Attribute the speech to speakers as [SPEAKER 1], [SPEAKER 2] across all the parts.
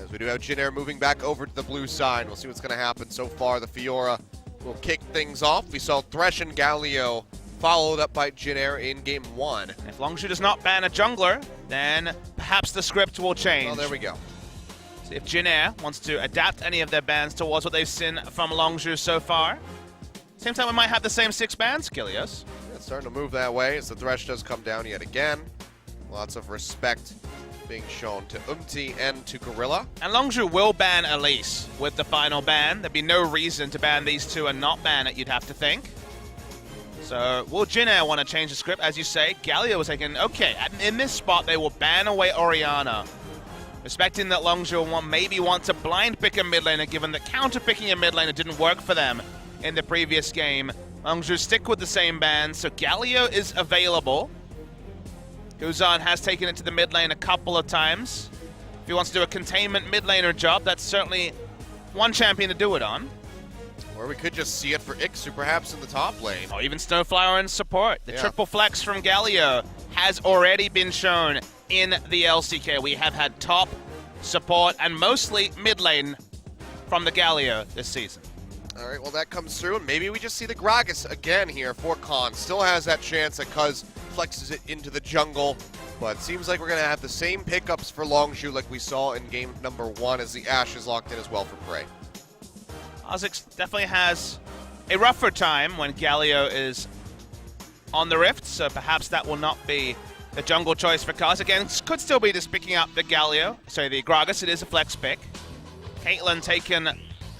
[SPEAKER 1] As we do have Jin Air moving back over to the blue side. We'll see what's going to happen. So far, the Fiora will kick things off. We saw Thresh and Galio followed up by Jin Air in game 1.
[SPEAKER 2] If Longzhu does not ban a jungler, then perhaps the script will change.
[SPEAKER 1] Well, there we go.
[SPEAKER 2] So if Jin Air wants to adapt any of their bans towards what they've seen from Longzhu so far, same time we might have the same 6 bans, Kilios.
[SPEAKER 1] It's starting to move that way as the Thresh does come down yet again. Lots of respect being shown to and to Gorilla.
[SPEAKER 2] And Longzhu will ban Elise with the final ban. There'd be no reason to ban these two and not ban it, you'd have to think. So will Jin Air want to change the script? As you say, Galio was thinking, okay, in this spot they will ban away Orianna. Respecting that Longzhu will maybe want to blind pick a mid laner, given that counter picking a mid laner didn't work for them in the previous game. Longzhu stick with the same ban, so Galio is available. Guzan has taken it to the mid lane a couple of times. If he wants to do a containment mid laner job, that's certainly one champion to do it on.
[SPEAKER 1] Or we could just see it for Ixu perhaps in the top lane.
[SPEAKER 2] Or even Snowflower in support. The triple flex from Galio has already been shown in the LCK. We have had top, support, and mostly mid lane from the Galio this season.
[SPEAKER 1] All right, well that comes through, and maybe we just see the Gragas again here for Khan. Still has that chance that Cuz flexes it into the jungle, but it seems like we're going to have the same pickups for Longzhu like we saw in game number 1 as the Ashe is locked in as well for Prey.
[SPEAKER 2] Kha'Zix definitely has a rougher time when Galio is on the Rift, so perhaps that will not be the jungle choice for Kha'Zix. Again, could still be just picking up the Galio, sorry, the Gragas. It is a flex pick. Caitlyn taken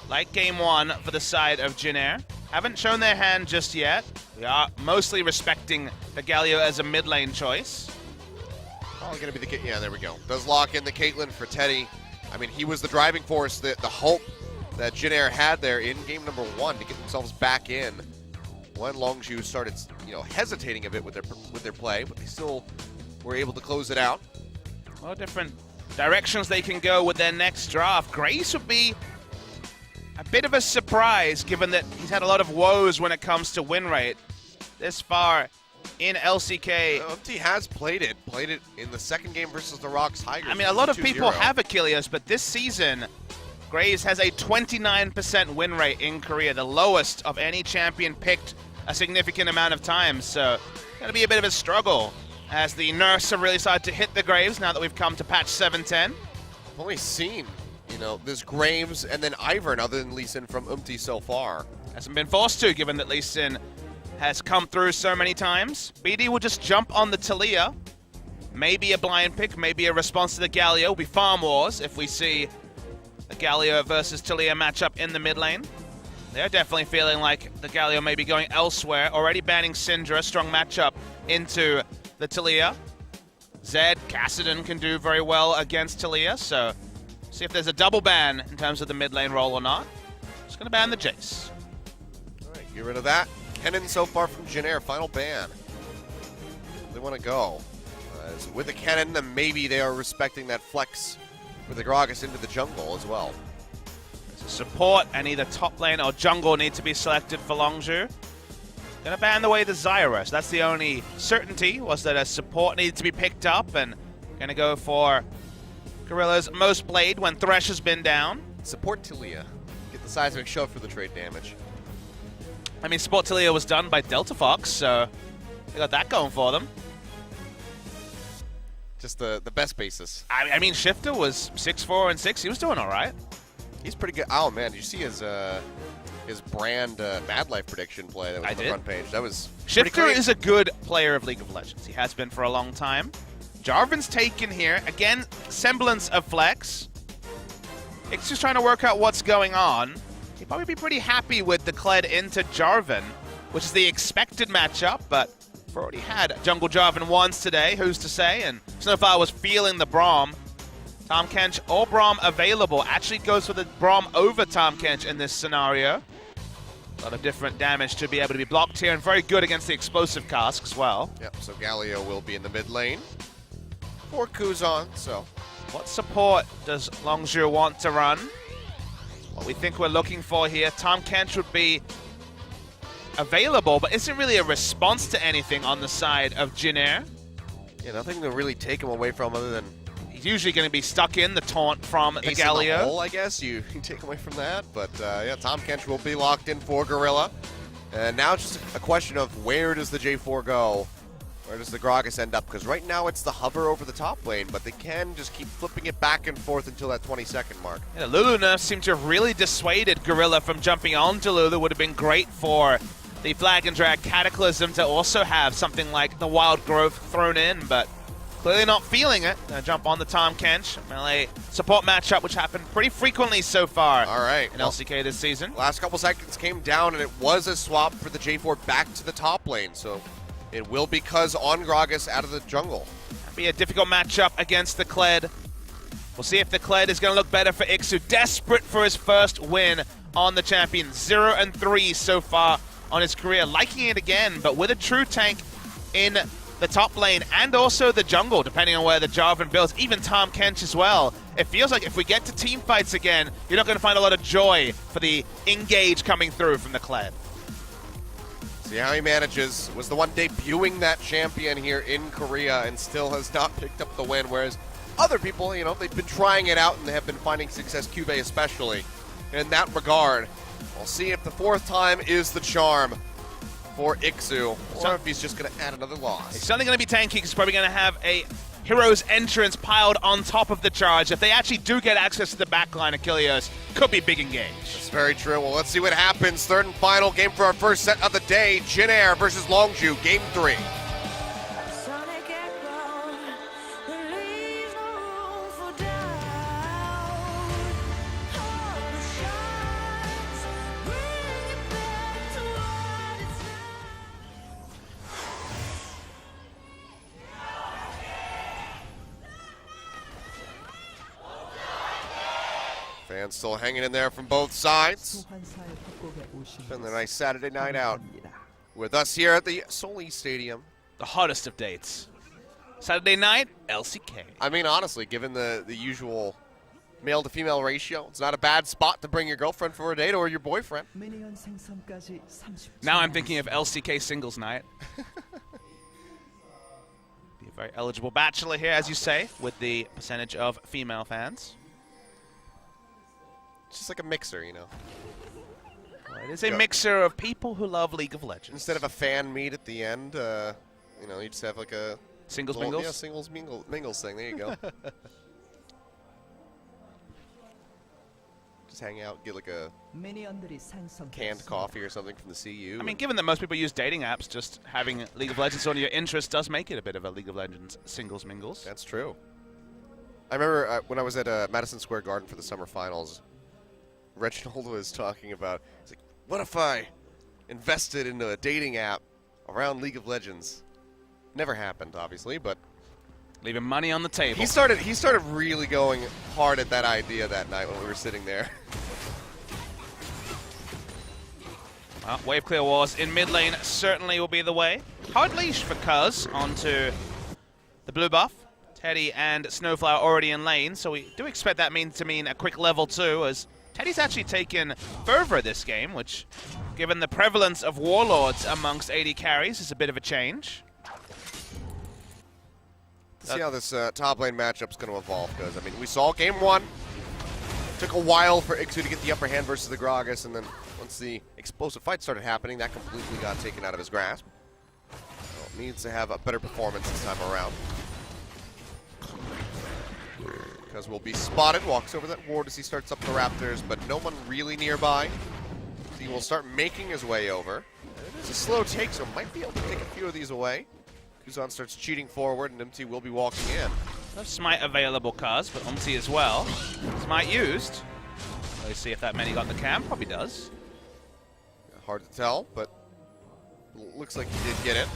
[SPEAKER 2] like game 1 for the side of Jin Air. Haven't shown their hand just yet. We are mostly respecting the Galio as a mid lane choice.
[SPEAKER 1] Probably going to be the... Yeah, there we go. Does lock in the Caitlyn for Teddy. I mean, he was the driving force, the hope that Jin Air had there in game number 1 to get themselves back in when Longzhu started, hesitating a bit with their play, but they still were able to close it out.
[SPEAKER 2] A lot of different directions they can go with their next draft. Grace would be a bit of a surprise, given that he's had a lot of woes when it comes to win rate this far in LCK.
[SPEAKER 1] He has played it in the second game versus the Rocks Tigers.
[SPEAKER 2] I mean, a lot of people have Achilles, but this season, Graves has a 29% win rate in Korea, the lowest of any champion picked a significant amount of times. So, going to be a bit of a struggle as the nerfs have really started to hit the Graves now that we've come to patch 7.10.
[SPEAKER 1] I've only seen, this Graves and then Ivern other than Lee Sin from so far.
[SPEAKER 2] Hasn't been forced to, given that Lee Sin has come through so many times. BD will just jump on the Taliyah. Maybe a blind pick, maybe a response to the Galio. Will be Farm Wars if we see the Galio versus Taliyah matchup in the mid lane. They're definitely feeling like the Galio may be going elsewhere. Already banning Syndra, strong matchup into the Taliyah. Zed, Kassadin can do very well against Taliyah, so see if there's a double ban in terms of the mid lane role or not. Just going to ban the Jace.
[SPEAKER 1] All right, get rid of that. Kennen so far from Jin Air, final ban. They want to go. With the Kennen, then maybe they are respecting that flex with the Gragas into the jungle as well.
[SPEAKER 2] Support and either top lane or jungle need to be selected for Longzhu. Gonna ban away the Zyra. So that's the only certainty, was that a support needed to be picked up, and gonna go for Gorilla's most blade when Thresh has been down.
[SPEAKER 1] Support Taliyah. Get the seismic shove for the trade damage.
[SPEAKER 2] I mean, support Taliyah was done by Delta Fox, so they got that going for them.
[SPEAKER 1] Just the best basis.
[SPEAKER 2] I mean, Shifter was 6-4 and 6. He was doing all right.
[SPEAKER 1] He's pretty good. Oh man, did you see his brand Mad Life prediction play that was on the front page? That was
[SPEAKER 2] Shifter is a good player of League of Legends. He has been for a long time. Jarvan's taken here. Again, semblance of flex. It's just trying to work out what's going on. He'd probably be pretty happy with the Kled into Jarvan, which is the expected matchup, but we've already had Jungle Jarvan once today, who's to say, and Snowfire was feeling the Braum. Tahm Kench or Braum available. Actually goes for the Braum over Tahm Kench in this scenario. A lot of different damage to be able to be blocked here, and very good against the explosive cask as well.
[SPEAKER 1] Yep, so Galio will be in the mid lane for Kuzan, so.
[SPEAKER 2] What support does Longzhu want to run? What we think we're looking for here. Tahm Kench would be available, but isn't really a response to anything on the side of Jin Air.
[SPEAKER 1] Yeah, nothing to really take him away from other than
[SPEAKER 2] He's usually going to be stuck in the taunt from the
[SPEAKER 1] Ace in
[SPEAKER 2] Galio.
[SPEAKER 1] the hole, I guess you take away from that. But yeah, Tahm Kench will be locked in for Gorilla. And now it's just a question of where does the J4 go? Where does the Gragas end up? Because right now it's the hover over the top lane, but they can just keep flipping it back and forth until that 20-second mark.
[SPEAKER 2] Yeah, Lulu nerfs seem to have really dissuaded Gorilla from jumping onto Lulu. Would have been great for the Flag and Drag Cataclysm to also have something like the Wild Growth thrown in, but clearly not feeling it. Gonna jump on the Tahm Kench. Melee support matchup, which happened pretty frequently so far
[SPEAKER 1] All right,
[SPEAKER 2] in LCK this season.
[SPEAKER 1] Last couple seconds came down, and it was a swap for the J4 back to the top lane. So it will be Cuz on Gragas out of the jungle.
[SPEAKER 2] That'll be a difficult matchup against the Kled. We'll see if the Kled is going to look better for Ixu. Desperate for his first win on the champion. 0-3 so far on his career. Liking it again, but with a true tank in the top lane and also the jungle, depending on where the Jarvan builds, even Tahm Kench as well. It feels like if we get to team fights again, you're not going to find a lot of joy for the engage coming through from the Kled.
[SPEAKER 1] See how he manages. Was the one debuting that champion here in Korea and still has not picked up the win, whereas other people, you know, they've been trying it out and they have been finding success, Cube especially, in that regard. We'll see if the fourth time is the charm for Ixu, or if he's just going to add another loss.
[SPEAKER 2] He's certainly going to be tanky because he's probably going to have a Hero's Entrance piled on top of the charge. If they actually do get access to the backline, Achilles could be big engage.
[SPEAKER 1] That's very true. Well, let's see what happens. Third and final game for our first set of the day. Jin Air versus Longzhu, game 3. Fans still hanging in there from both sides. Been a nice Saturday night out with us here at the Soli Stadium.
[SPEAKER 2] The hottest of dates. Saturday night, LCK.
[SPEAKER 1] I mean, honestly, given the usual male to female ratio, it's not a bad spot to bring your girlfriend for a date or your boyfriend.
[SPEAKER 2] Now I'm thinking of LCK singles night. Be a very eligible bachelor here, as you say, with the percentage of female fans.
[SPEAKER 1] It's just like a mixer, you know.
[SPEAKER 2] Well, it is a mixer of people who love League of Legends.
[SPEAKER 1] Instead of a fan meet at the end, you know, you just have like a
[SPEAKER 2] singles
[SPEAKER 1] little,
[SPEAKER 2] mingles?
[SPEAKER 1] Yeah, singles mingles thing. There you go. Just hang out, get like a canned coffee or something from the CU.
[SPEAKER 2] I mean, given that most people use dating apps, just having League of Legends on your interest does make it a bit of a League of Legends singles mingles.
[SPEAKER 1] That's true. I remember when I was at Madison Square Garden for the summer finals, Reginald was talking about, he's like, what if I invested in a dating app around League of Legends? Never happened, obviously, but
[SPEAKER 2] leaving money on the table.
[SPEAKER 1] He started really going hard at that idea that night when we were sitting there.
[SPEAKER 2] Well, wave clear wars in mid lane certainly will be the way. Hard leash for Cuz onto the blue buff. Teddy and Snowflower already in lane, so we do expect that to mean a quick level 2, as Teddy's actually taken Fervor this game, which, given the prevalence of Warlords amongst AD carries, is a bit of a change.
[SPEAKER 1] Let's see how this top lane matchup's going to evolve, because, I mean, we saw game 1. Took a while for Ixu to get the upper hand versus the Gragas, and then once the explosive fight started happening, that completely got taken out of his grasp. So needs to have a better performance this time around. Because will be spotted, walks over that ward as he starts up the Raptors, but no one really nearby. So he will start making his way over. It is a slow take, so might be able to take a few of these away. Kuzan starts cheating forward, and MT will be walking in.
[SPEAKER 2] No Smite available, Cuz, but MT as well. Smite used. Let's see if that many got the camp. Probably does.
[SPEAKER 1] Hard to tell, but looks like he did get it.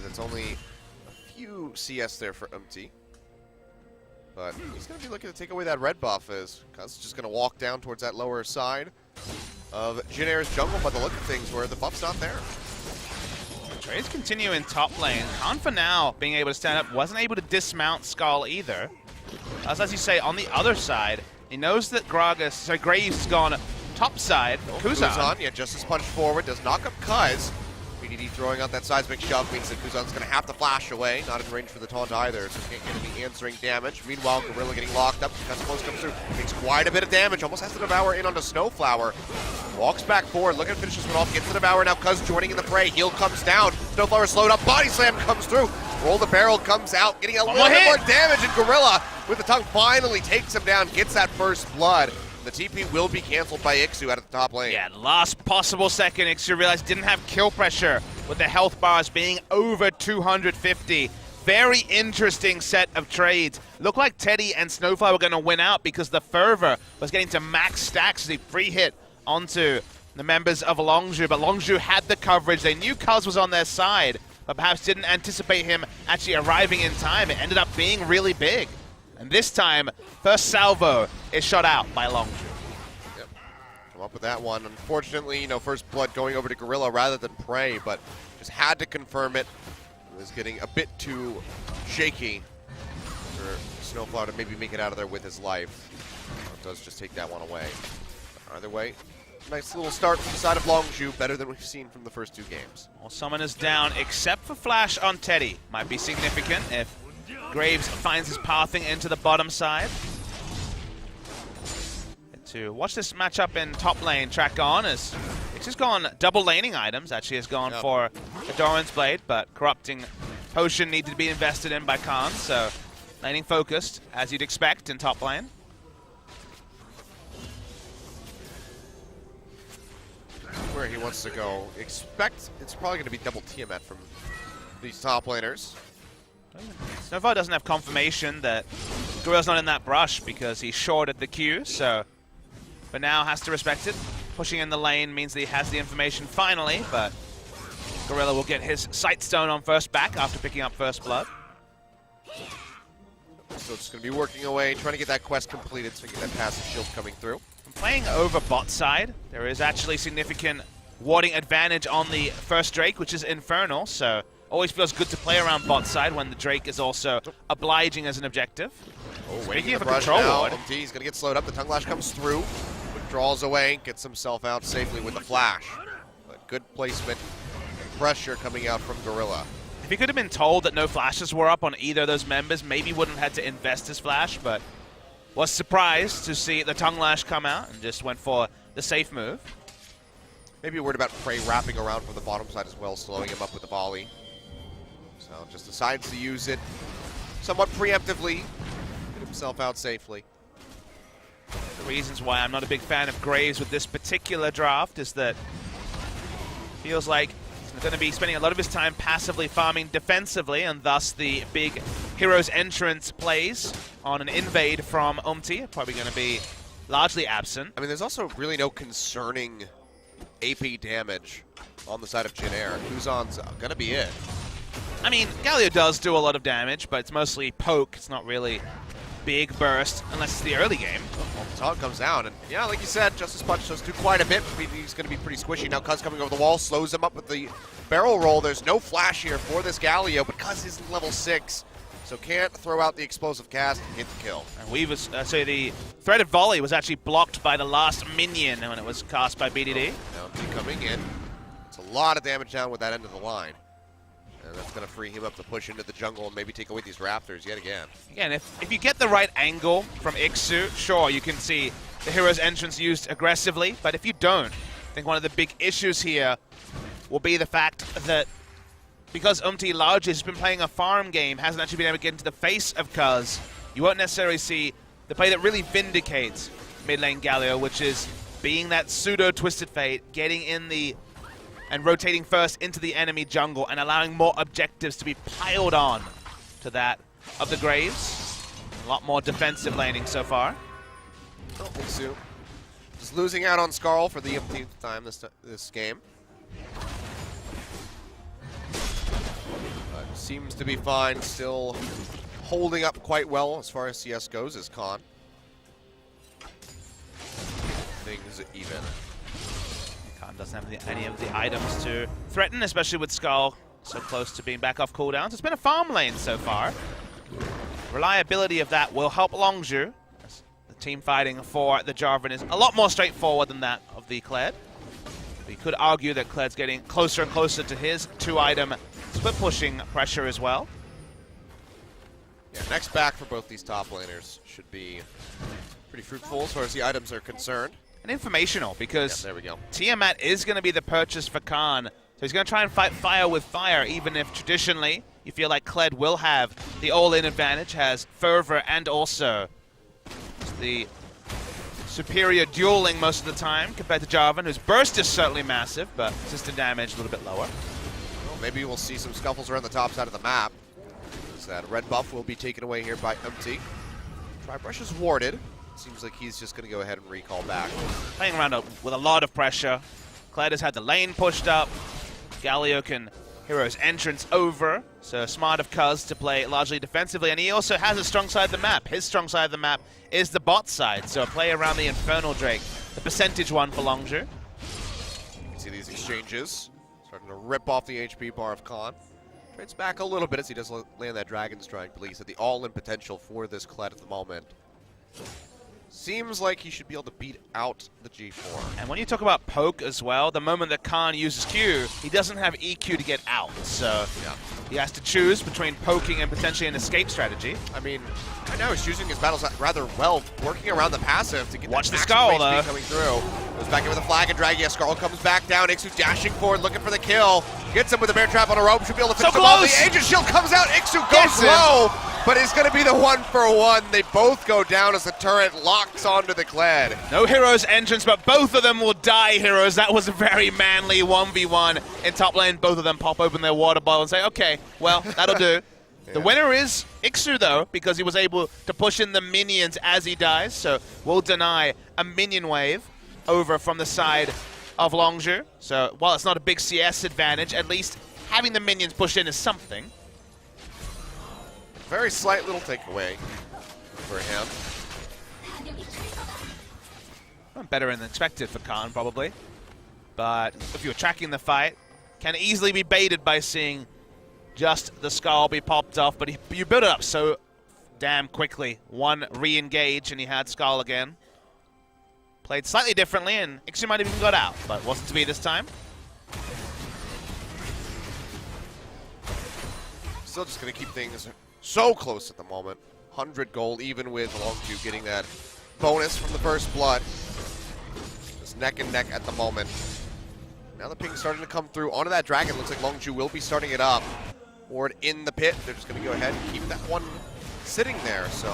[SPEAKER 1] It's only a few CS there for MT. But he's going to be looking to take away that red buff, as Cuz is just going to walk down towards that lower side of Jin Air's jungle by the look of things, where the buff's not there.
[SPEAKER 2] Trades continue in top lane. Khan for now being able to stand up, wasn't able to dismount Skull either. As you say, on the other side, he knows that Graves has gone top side.
[SPEAKER 1] Kuzan, yeah, just as punched forward, does knock up Cuz. He BDD throwing out that seismic shove means that Kuzan's going to have to flash away. Not in range for the taunt either, so can't get any answering damage. Meanwhile, Gorilla getting locked up. Customers comes through. Takes quite a bit of damage. Almost has the Devour in onto Snowflower. Walks back forward, looking to finish this one off. Gets the Devour now. Cuz joining in the fray. Heal comes down. Snowflower slowed up. Body slam comes through. Roll the barrel comes out. Getting a little bit more damage. And Gorilla with the tongue finally takes him down. Gets that first blood. The TP will be canceled by Ixu out of the top lane.
[SPEAKER 2] Yeah, last possible second, Ixu realized didn't have kill pressure with the health bars being over 250. Very interesting set of trades. Looked like Teddy and Snowflower were going to win out because the Fervor was getting to max stacks as he free hit onto the members of Longzhu, but Longzhu had the coverage. They knew Cuz was on their side, but perhaps didn't anticipate him actually arriving in time. It ended up being really big. And this time, first salvo is shot out by Longzhu.
[SPEAKER 1] Yep. Come up with that one. Unfortunately, first blood going over to Gorilla rather than Prey, but just had to confirm it. It was getting a bit too shaky for Snowflower to maybe make it out of there with his life. It does just take that one away. Either way, nice little start from the side of Longzhu, better than we've seen from the first two games.
[SPEAKER 2] Well, Summoner's down, except for Flash on Teddy. Might be significant if Graves finds his pathing into the bottom side. To watch this matchup in top lane track on as it's just gone double laning items. Actually has gone for the Doran's Blade, but Corrupting Potion needed to be invested in by Khan, so laning focused as you'd expect in top lane.
[SPEAKER 1] Where he wants to go. Expect it's probably going to be double Tiamat from these top laners.
[SPEAKER 2] Snowflower doesn't have confirmation that Gorilla's not in that brush because he shorted the Q, so but now has to respect it. Pushing in the lane means that he has the information finally, but Gorilla will get his Sight Stone on first back after picking up first blood.
[SPEAKER 1] So it's going to be working away, trying to get that quest completed so we get that passive shield coming through.
[SPEAKER 2] Playing over bot side, there is actually significant warding advantage on the first Drake, which is Infernal, so always feels good to play around bot side when the Drake is also obliging as an objective.
[SPEAKER 1] Oh, waiting for control ward. He's going to get slowed up. The Tongue Lash comes through, withdraws away, gets himself out safely with the flash. But good placement and pressure coming out from Gorilla.
[SPEAKER 2] If he could have been told that no flashes were up on either of those members, maybe wouldn't have had to invest his flash, but was surprised to see the Tongue Lash come out and just went for the safe move.
[SPEAKER 1] Maybe worried about Prey wrapping around from the bottom side as well, slowing him up with the volley. So just decides to use it somewhat preemptively, get himself out safely.
[SPEAKER 2] The reasons why I'm not a big fan of Graves with this particular draft is that feels like he's going to be spending a lot of his time passively farming defensively, and thus the big Hero's Entrance plays on an invade from Umti probably going to be largely absent.
[SPEAKER 1] I mean, there's also really no concerning AP damage on the side of Jin Air. Kuzan's going to be it.
[SPEAKER 2] I mean, Galio does do a lot of damage, but it's mostly poke. It's not really big burst unless it's the early game.
[SPEAKER 1] Well, the taunt comes down, and yeah, like you said, Justice Punch does do quite a bit. He's going to be pretty squishy. Now Cuz coming over the wall, slows him up with the barrel roll. There's no flash here for this Galio, but Cuz is level 6, so can't throw out the explosive cast and get the kill.
[SPEAKER 2] And so the threaded volley was actually blocked by the last minion when it was cast by BDD.
[SPEAKER 1] Now he coming in. It's a lot of damage down with that end of the line. And that's going to free him up to push into the jungle and maybe take away these Raptors yet again.
[SPEAKER 2] Again, if you get the right angle from Ixu, sure, you can see the Hero's Entrance used aggressively. But if you don't, I think one of the big issues here will be the fact that because Umti largely has been playing a farm game, hasn't actually been able to get into the face of Cuz, you won't necessarily see the play that really vindicates mid lane Galio, which is being that pseudo-Twisted Fate, getting in the and rotating first into the enemy jungle and allowing more objectives to be piled on to that of the Graves. A lot more defensive laning so far.
[SPEAKER 1] I don't think so. Just losing out on Skarl for the 18th time this game. But seems to be fine, still holding up quite well as far as CS goes as Khan. Things even.
[SPEAKER 2] Khan doesn't have any of the items to threaten, especially with Skull so close to being back off cooldowns. It's been a farm lane so far. Reliability of that will help Longzhu. The team fighting for the Jarvan is a lot more straightforward than that of the Kled. You could argue that Kled's getting closer and closer to his 2-item split pushing pressure as well.
[SPEAKER 1] Yeah, next back for both these top laners should be pretty fruitful as far as the items are concerned.
[SPEAKER 2] And informational, because
[SPEAKER 1] there we go.
[SPEAKER 2] Tiamat is going to be the purchase for Khan. So he's going to try and fight fire with fire, even if traditionally you feel like Kled will have the all-in advantage, has fervor and also the superior dueling most of the time compared to Jarvan, whose burst is certainly massive, but system damage a little bit lower.
[SPEAKER 1] Well, maybe we'll see some scuffles around the top side of the map. As that red buff will be taken away here by Empty. Tribrush is warded. Seems like he's just going to go ahead and recall back.
[SPEAKER 2] Playing around with a lot of pressure. Kled has had the lane pushed up. Galio can Hero's entrance over, so smart of Cuz to play largely defensively, and he also has a strong side of the map. His strong side of the map is the bot side, so a play around the Infernal Drake, the percentage one for Longzhu.
[SPEAKER 1] You can see these exchanges starting to rip off the HP bar of Khan. Trades back a little bit as he does land that Dragon Strike, but he's at the all-in potential for this Kled at the moment. Seems like he should be able to beat out the G4.
[SPEAKER 2] And when you talk about poke as well, the moment that Khan uses Q, he doesn't have EQ to get out. So
[SPEAKER 1] yeah,
[SPEAKER 2] he has to choose between poking and potentially an escape strategy.
[SPEAKER 1] I mean, right now he's choosing his battles rather well, working around the passive to get
[SPEAKER 2] Watch
[SPEAKER 1] that
[SPEAKER 2] the Skull, though.
[SPEAKER 1] coming through. Goes back in with a flag and drag. Yeah, Skull comes back down. Ixu dashing forward, looking for the kill. Gets him with a bear trap on a rope. Should be able to finish him off. The Aegis Shield comes out. Ixu goes low, but it's going to be the 1-for-1. They both go down as the turret locks onto the Kled.
[SPEAKER 2] No Hero's entrance, but both of them will die, Heroes. That was a very manly 1v1 in top lane. Both of them pop open their water bottle and say, okay, well, that'll do. Yeah. The winner is Ixu, though, because he was able to push in the minions as he dies, so we'll deny a minion wave over from the side of Longzhu. So while it's not a big CS advantage, at least having the minions pushed in is something.
[SPEAKER 1] Very slight little takeaway for him.
[SPEAKER 2] Well, better than expected for Khan, probably. But if you're tracking the fight, can easily be baited by seeing just the Skull be popped off, but you build it up so damn quickly. One re-engage, and he had Skull again. Played slightly differently, and Ixu might have even got out, but wasn't to be this time.
[SPEAKER 1] Still just going to keep things so close at the moment. 100 gold, even with Longzhu getting that bonus from the first blood. Just neck and neck at the moment. Now the ping's starting to come through onto that dragon. Looks like Longzhu will be starting it up. Ward in the pit. They're just going to go ahead and keep that one sitting there. So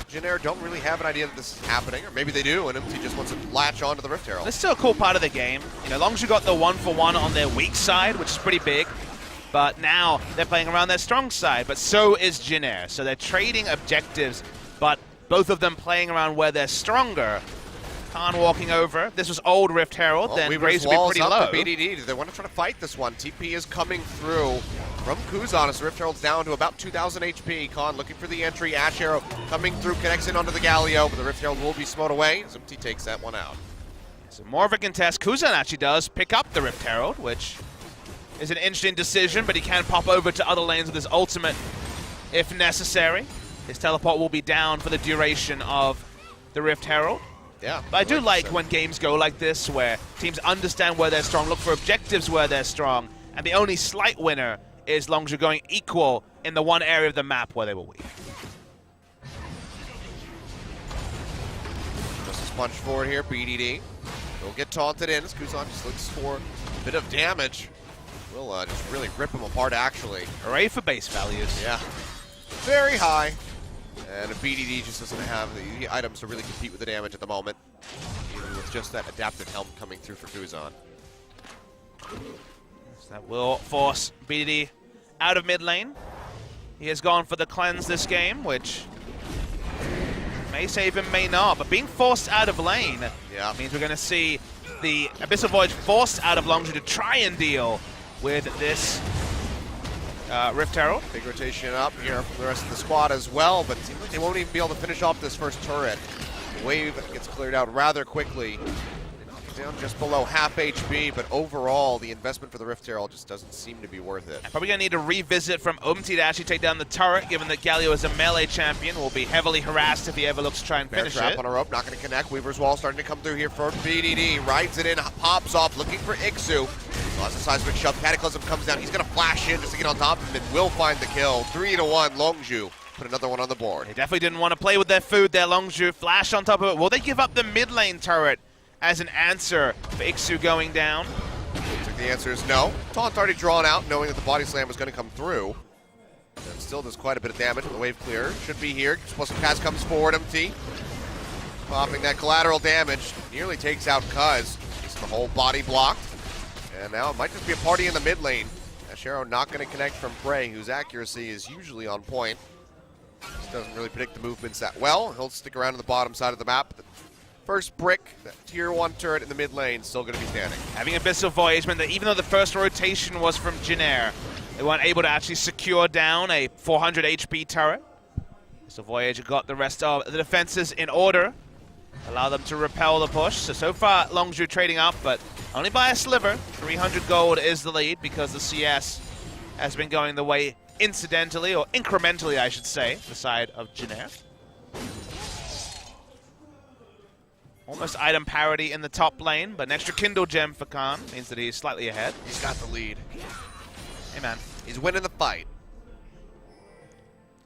[SPEAKER 1] Jin Air don't really have an idea that this is happening, or maybe they do, and Empty just wants to latch onto the Rift Herald.
[SPEAKER 2] This is still a cool part of the game. You know, Longzhu got the 1-for-1 on their weak side, which is pretty big. But now they're playing around their strong side, but so is Jin Air. So they're trading objectives, but both of them playing around where they're stronger. Khan walking over. This was old Rift Herald, then Graves would be pretty low.
[SPEAKER 1] BDD. They want to try to fight this one. TP is coming through from Kuzan as the Rift Herald's down to about 2,000 HP. Khan looking for the entry. Ash Arrow coming through, connects in onto the Galio, but the Rift Herald will be smote away as Empty takes that one out.
[SPEAKER 2] So more of a contest. Kuzan actually does pick up the Rift Herald, which is an interesting decision, but he can pop over to other lanes with his ultimate if necessary. His teleport will be down for the duration of the Rift Herald.
[SPEAKER 1] Yeah.
[SPEAKER 2] But I do like when games go like this, where teams understand where they're strong, look for objectives where they're strong, and the only slight winner is Longzhu going equal in the one area of the map where they were weak.
[SPEAKER 1] Just a sponge forward here, BDD. He'll get taunted in as Kuzan just looks for a bit of damage. Will just really rip him apart, actually.
[SPEAKER 2] Hooray for base values.
[SPEAKER 1] Yeah. Very high. And BDD just doesn't have the items to really compete with the damage at the moment, even with just that adaptive helm coming through for Kuzan.
[SPEAKER 2] So that will force BDD out of mid lane. He has gone for the cleanse this game, which may save him, may not. But being forced out of lane means we're going to see the Abyssal Voyage forced out of Longzhu to try and deal with this Rift Herald.
[SPEAKER 1] Big rotation up here from the rest of the squad as well, but it seems like they won't even be able to finish off this first turret. The wave gets cleared out rather quickly. down just below half HP, but overall, the investment for the Rift Herald just doesn't seem to be worth it.
[SPEAKER 2] Probably going to need a revisit from Umti to actually take down the turret, given that Galio is a melee champion, will be heavily harassed if he ever looks to try and
[SPEAKER 1] Bear
[SPEAKER 2] finish
[SPEAKER 1] trap
[SPEAKER 2] it.
[SPEAKER 1] on a rope, not going to connect. Weaver's Wall starting to come through here for BDD. Rides it in, pops off, looking for Ixu. Lots of seismic shove. Cataclysm comes down. He's going to flash in just to get on top of him and will find the kill. 3-1, Longzhu. Put another one on the board.
[SPEAKER 2] They definitely didn't want to play with their food there, Longzhu. Flash on top of it. Will they give up the mid lane turret as an answer for Ixu going down?
[SPEAKER 1] The answer is no. Taunt already drawn out, knowing that the body slam was going to come through. And still does quite a bit of damage. The wave clear should be here. Explosive Pass comes forward, MT. Popping that collateral damage. Nearly takes out Cuz. Gets the whole body blocked. And now it might just be a party in the mid lane. Ashero not going to connect from Prey, whose accuracy is usually on point. Just doesn't really predict the movements that well. He'll stick around on the bottom side of the map. The first brick, that tier 1 turret in the mid lane, still going to be standing.
[SPEAKER 2] Having Abyssal Voyage meant that even though the first rotation was from Jinair, they weren't able to actually secure down a 400 HP turret. Abyssal Voyage got the rest of the defenses in order, allow them to repel the push. So far, Longzhu trading up, but only by a sliver. 300 gold is the lead because the CS has been going the way incidentally, or incrementally, I should say, the side of Jinair. Almost item parity in the top lane, but an extra Kindle gem for Khan means that he's slightly ahead.
[SPEAKER 1] He's got the lead.
[SPEAKER 2] Hey, man.
[SPEAKER 1] He's winning the fight.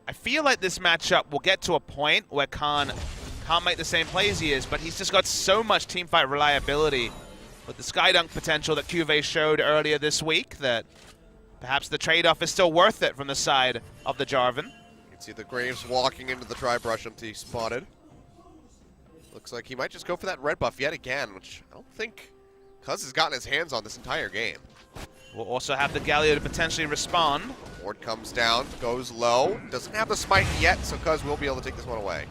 [SPEAKER 2] I feel like this matchup will get to a point where Khan can't make the same plays he is, but he's just got so much teamfight reliability with the Skydunk potential that Cuvée showed earlier this week that perhaps the trade-off is still worth it from the side of the Jarvan.
[SPEAKER 1] You can see the Graves walking into the Tri-Brush MT spotted. Looks like he might just go for that red buff yet again, which I don't think Cuz has gotten his hands on this entire game.
[SPEAKER 2] We'll also have the Galio to potentially respond.
[SPEAKER 1] Ward comes down, goes low. Doesn't have the smite yet, so Cuz will be able to take this one away.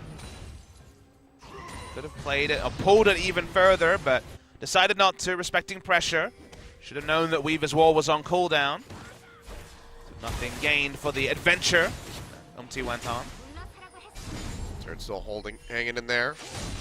[SPEAKER 2] Could have played it or pulled it even further, but decided not to, respecting pressure. Should have known that Weaver's Wall was on cooldown. Nothing gained for the adventure. Umti went on.
[SPEAKER 1] Turret still hanging in there.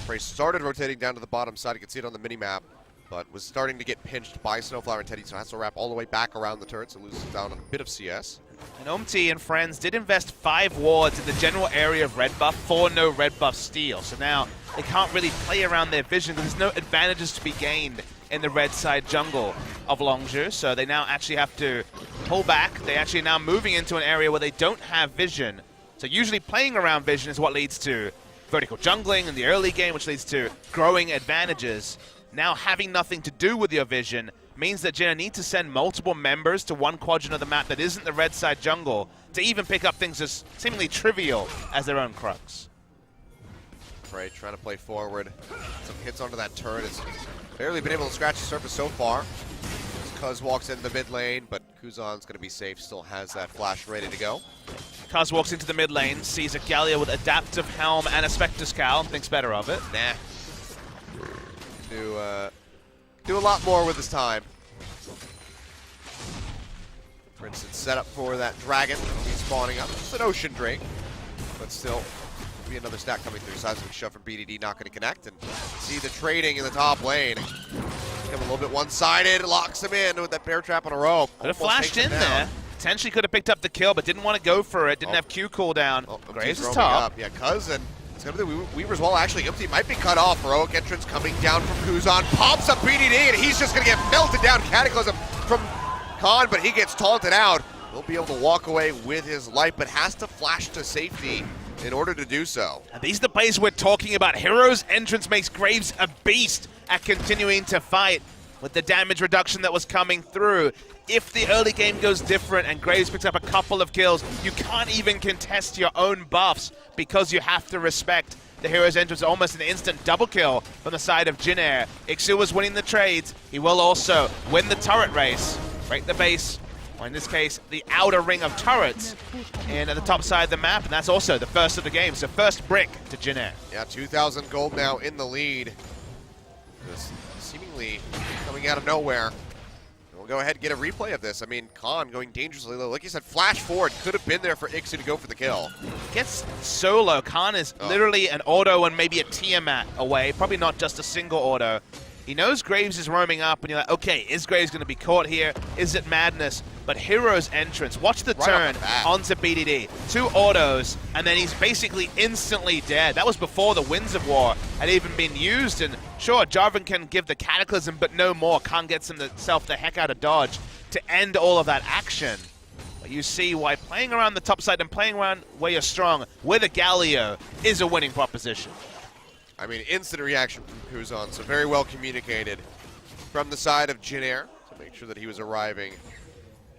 [SPEAKER 1] Prey started rotating down to the bottom side. You can see it on the mini-map, but was starting to get pinched by Snowflower and Teddy, so has to wrap all the way back around the turret, so loses down on a bit of CS.
[SPEAKER 2] And Umti and friends did invest 5 wards in the general area of red buff for no red buff steal. So now they can't really play around their vision because there's no advantages to be gained in the red side jungle of Longzhu. So they now actually have to pull back. They actually are now moving into an area where they don't have vision. So usually playing around vision is what leads to vertical jungling in the early game, which leads to growing advantages. Now having nothing to do with your vision means that Jina need to send multiple members to one quadrant of the map that isn't the red side jungle to even pick up things as seemingly trivial as their own Crux.
[SPEAKER 1] Prey trying to play forward. Some hits onto that turret. It's barely been able to scratch the surface so far. Cuz walks into the mid lane, but Kuzan's going to be safe. Still has that flash ready to go.
[SPEAKER 2] Kuz walks into the mid lane, sees a Galio with Adaptive Helm and a Spectre's Cowl, and thinks better of it.
[SPEAKER 1] Nah. Do a lot more with his time. For instance, set up for that dragon. He's spawning up. It's an Ocean Drake, but still be another stack coming through. Seismic shove from BDD, not going to connect. And see the trading in the top lane. Become a little bit one-sided. Locks him in with that bear trap on a rope.
[SPEAKER 2] Could have flashed in there. Potentially could have picked up the kill, but didn't want to go for it. Didn't have Q cooldown. Graves is top.
[SPEAKER 1] Yeah, Cuz and it's going to be Weaver's Wall. Actually, Empty might be cut off. Heroic entrance coming down from Kuzan. Pops up BDD, and he's just going to get melted down. Cataclysm from Khan, but he gets taunted out. He'll be able to walk away with his life, but has to flash to safety in order to do so.
[SPEAKER 2] And these are the plays we're talking about. Hero's entrance makes Graves a beast at continuing to fight with the damage reduction that was coming through. If the early game goes different and Graves picks up a couple of kills, you can't even contest your own buffs because you have to respect the Hero's entrance. Almost an instant double kill from the side of Jinair. Ixu was winning the trades. He will also win the turret race, break the base, or in this case, the outer ring of turrets in at the top side of the map, and that's also the first of the game. So first brick to Jinair.
[SPEAKER 1] Yeah, 2,000 gold now in the lead. Just seemingly coming out of nowhere. We'll go ahead and get a replay of this. I mean, Khan going dangerously low. Like you said, flash forward. Could have been there for Ixu to go for the kill.
[SPEAKER 2] Gets solo. Khan is literally an auto and maybe a Tiamat away. Probably not just a single auto. He knows Graves is roaming up, and you're like, okay, is Graves going to be caught here? Is it madness? But Hero's entrance, watch the turn onto BDD. 2 autos, and then he's basically instantly dead. That was before the Winds of War had even been used, and sure, Jarvan can give the Cataclysm, but no more. Khan gets himself the heck out of dodge to end all of that action. But you see why playing around the top side and playing around where you're strong with a Galio is a winning proposition.
[SPEAKER 1] I mean, instant reaction from Kuzan, so very well communicated from the side of Jin Air to make sure that he was arriving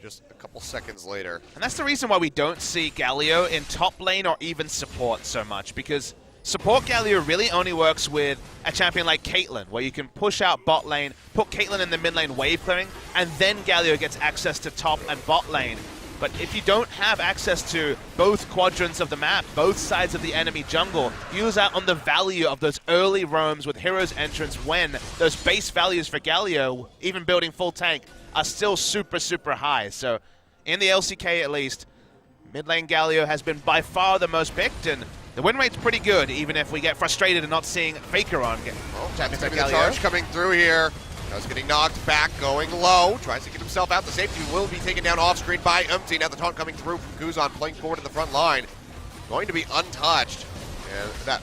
[SPEAKER 1] just a couple seconds later.
[SPEAKER 2] And that's the reason why we don't see Galio in top lane or even support so much, because support Galio really only works with a champion like Caitlyn, where you can push out bot lane, put Caitlyn in the mid lane wave clearing, and then Galio gets access to top and bot lane. But if you don't have access to both quadrants of the map, both sides of the enemy jungle, you lose out on the value of those early roams with Hero's entrance when those base values for Galio, even building full tank, are still super, super high. So in the LCK at least, mid lane Galio has been by far the most picked, and the win rate's pretty good, even if we get frustrated and not seeing Faker on get
[SPEAKER 1] champions the charge coming through here. Does getting knocked back, going low, tries to get himself out. The safety will be taken down off screen by Empty. Now the taunt coming through from Kuzan, playing forward in the front line. Going to be untouched. And that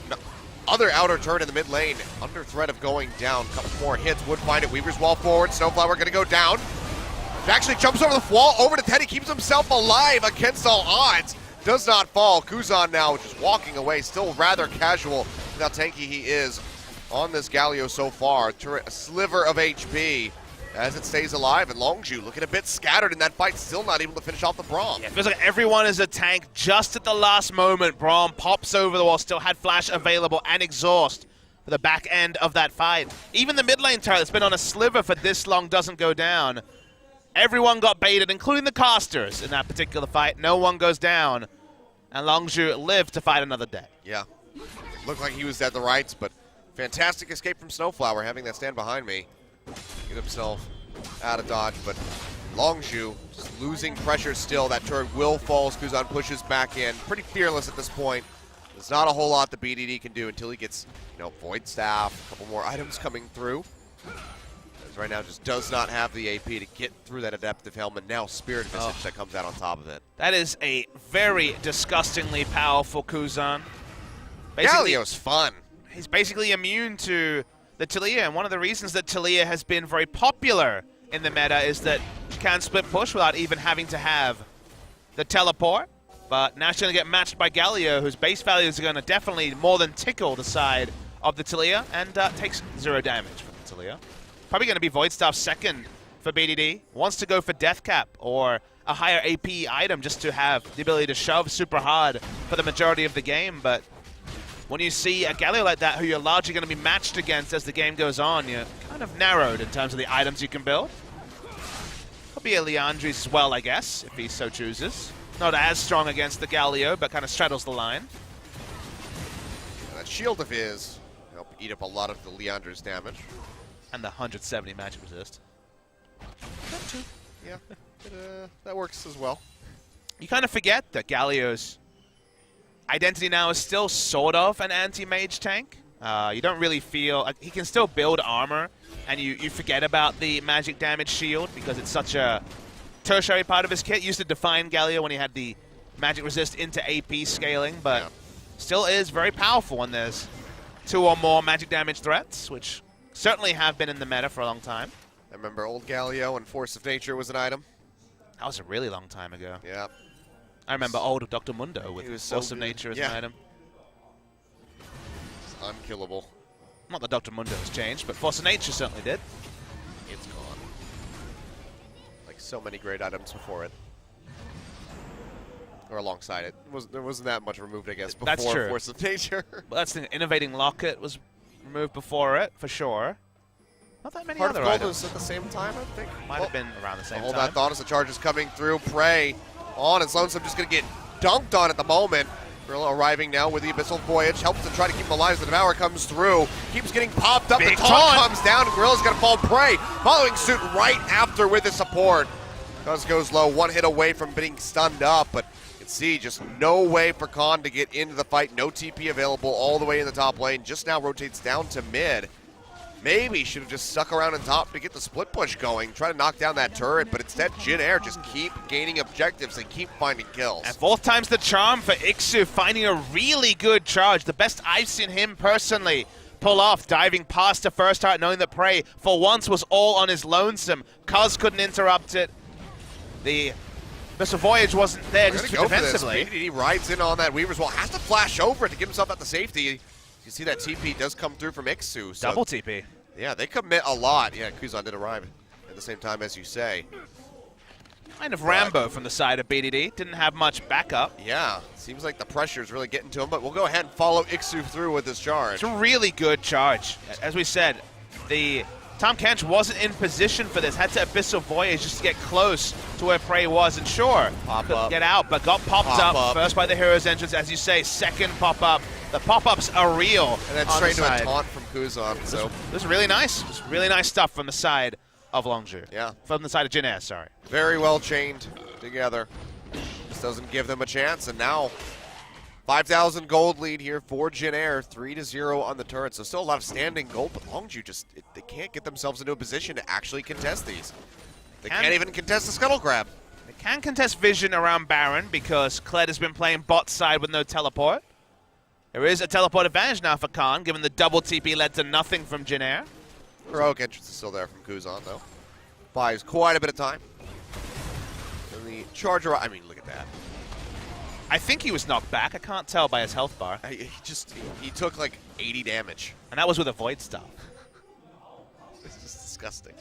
[SPEAKER 1] other outer turret in the mid lane, under threat of going down. Couple more hits, would find it. Weaver's wall forward, Snowflower gonna go down. He actually jumps over the wall, over to Teddy, keeps himself alive against all odds. Does not fall. Kuzan now just walking away, still rather casual with how tanky he is on this Galio so far. A sliver of HP as it stays alive, and Longzhu looking a bit scattered in that fight, still not able to finish off the Braum.
[SPEAKER 2] Yeah, it feels like everyone is a tank just at the last moment. Braum pops over the wall, still had flash available and exhaust for the back end of that fight. Even the mid lane turret that's been on a sliver for this long doesn't go down. Everyone got baited, including the casters in that particular fight. No one goes down, and Longzhu lived to fight another day.
[SPEAKER 1] Yeah, looked like he was at the rights, but fantastic escape from Snowflower, having that stand behind me. Get himself out of dodge, but Longzhu just losing pressure still. That turret will fall as Kuzan pushes back in. Pretty fearless at this point. There's not a whole lot the BDD can do until he gets, Void Staff, a couple more items coming through. As right now just does not have the AP to get through that Adaptive Helm, and now Spirit Visage that comes out on top of it.
[SPEAKER 2] That is a very disgustingly powerful Kuzan.
[SPEAKER 1] Galio's fun.
[SPEAKER 2] He's basically immune to the Taliyah, and one of the reasons that Taliyah has been very popular in the meta is that she can split push without even having to have the teleport. But now she's going to get matched by Galio, whose base values are going to definitely more than tickle the side of the Taliyah, and takes 0 damage from the Taliyah. Probably going to be Void Staff second for BDD. Wants to go for Death Cap or a higher AP item just to have the ability to shove super hard for the majority of the game, but when you see a Galio like that, who you're largely going to be matched against as the game goes on, you're kind of narrowed in terms of the items you can build. Could be a Liandry's as well, I guess, if he so chooses. Not as strong against the Galio, but kind of straddles the line.
[SPEAKER 1] And that shield of his help eat up a lot of the Liandry's damage.
[SPEAKER 2] And the 170 magic resist.
[SPEAKER 1] That too. Yeah, that works as well.
[SPEAKER 2] You kind of forget that Galio's identity now is still sort of an anti-mage tank. You don't really feel... he can still build armor, and you forget about the magic damage shield because it's such a tertiary part of his kit. Used to define Galio when he had the magic resist into AP scaling, but still is very powerful when there's 2 or more magic damage threats, which certainly have been in the meta for a long time.
[SPEAKER 1] I remember old Galio and Force of Nature was an item.
[SPEAKER 2] That was a really long time ago.
[SPEAKER 1] Yeah.
[SPEAKER 2] I remember old Dr. Mundo with Force of Nature as an item.
[SPEAKER 1] It's unkillable.
[SPEAKER 2] Not that Dr. Mundo has changed, but Force of Nature certainly did.
[SPEAKER 1] It's gone. Like so many great items before it. Or alongside it. There wasn't that much removed, I guess, before
[SPEAKER 2] That's true.
[SPEAKER 1] Force of Nature.
[SPEAKER 2] Well, that's the Innovating Locket was removed before it, for sure. Not that many
[SPEAKER 1] Heart
[SPEAKER 2] other
[SPEAKER 1] of Gold
[SPEAKER 2] items.
[SPEAKER 1] was at the same time, I think.
[SPEAKER 2] Might have been around the same
[SPEAKER 1] Hold
[SPEAKER 2] time.
[SPEAKER 1] that thought as the charge is coming through. Prey on, and Lonesome just going to get dunked on at the moment. Gorilla arriving now with the Abyssal Voyage. Helps to try to keep him alive as the Devour comes through. Keeps getting popped up.
[SPEAKER 2] Big
[SPEAKER 1] the taunt comes down. Gorilla's going to fall prey. Following suit right after with the support. Goes low. 1 hit away from being stunned up, but you can see just no way for Khan to get into the fight. No TP available all the way in the top lane. Just now rotates down to mid. maybe should have just stuck around on top to get the split push going, try to knock down that turret, but instead Jin Air just keep gaining objectives and keep finding kills.
[SPEAKER 2] And fourth time's the charm for Ixu, finding a really good charge. The best I've seen him personally pull off, diving past the first heart, knowing that Prey for once was all on his lonesome. Cuz couldn't interrupt it. The Missile Voyage wasn't there just defensively.
[SPEAKER 1] He rides in on that Weaver's Wall, has to flash over it to get himself out to safety. You see that TP does come through from Ixu. So
[SPEAKER 2] double TP.
[SPEAKER 1] Yeah, they commit a lot. Yeah, Kuzan did arrive at the same time as you say.
[SPEAKER 2] Kind of Rambo from the side of BDD. Didn't have much backup.
[SPEAKER 1] Yeah, seems like the pressure is really getting to him, but we'll go ahead and follow Ixu through with this charge.
[SPEAKER 2] It's a really good charge. As we said, the Tom Kench wasn't in position for this. Had to Abyssal Voyage just to get close to where Prey was. And sure,
[SPEAKER 1] Pop-up.
[SPEAKER 2] Get out, but got popped up first by the Hero's Entrance. As you say, second pop-up. The pop-ups are real.
[SPEAKER 1] And then straight into a taunt from Kuzan. So
[SPEAKER 2] this is really nice. This is really nice stuff from the side of Longzhu.
[SPEAKER 1] Yeah.
[SPEAKER 2] From the side of Jin Air, sorry.
[SPEAKER 1] Very well chained together. Just doesn't give them a chance. And now 5,000 gold lead here for Jin Air, 3-0 on the turret. So still a lot of standing gold, but Longzhu just, they can't get themselves into a position to actually contest these. They can't even contest the scuttle grab.
[SPEAKER 2] They can contest Vision around Baron because Kled has been playing bot side with no teleport. There is a teleport advantage now for Khan, given the double TP led to nothing from Jin Air.
[SPEAKER 1] Heroic entrance is still there from Kuzan, though. Buys quite a bit of time. And the charger, I mean, look at that.
[SPEAKER 2] I think he was knocked back. I can't tell by his health bar.
[SPEAKER 1] He took like 80 damage.
[SPEAKER 2] And that was with a Void Staff.
[SPEAKER 1] It's just disgusting.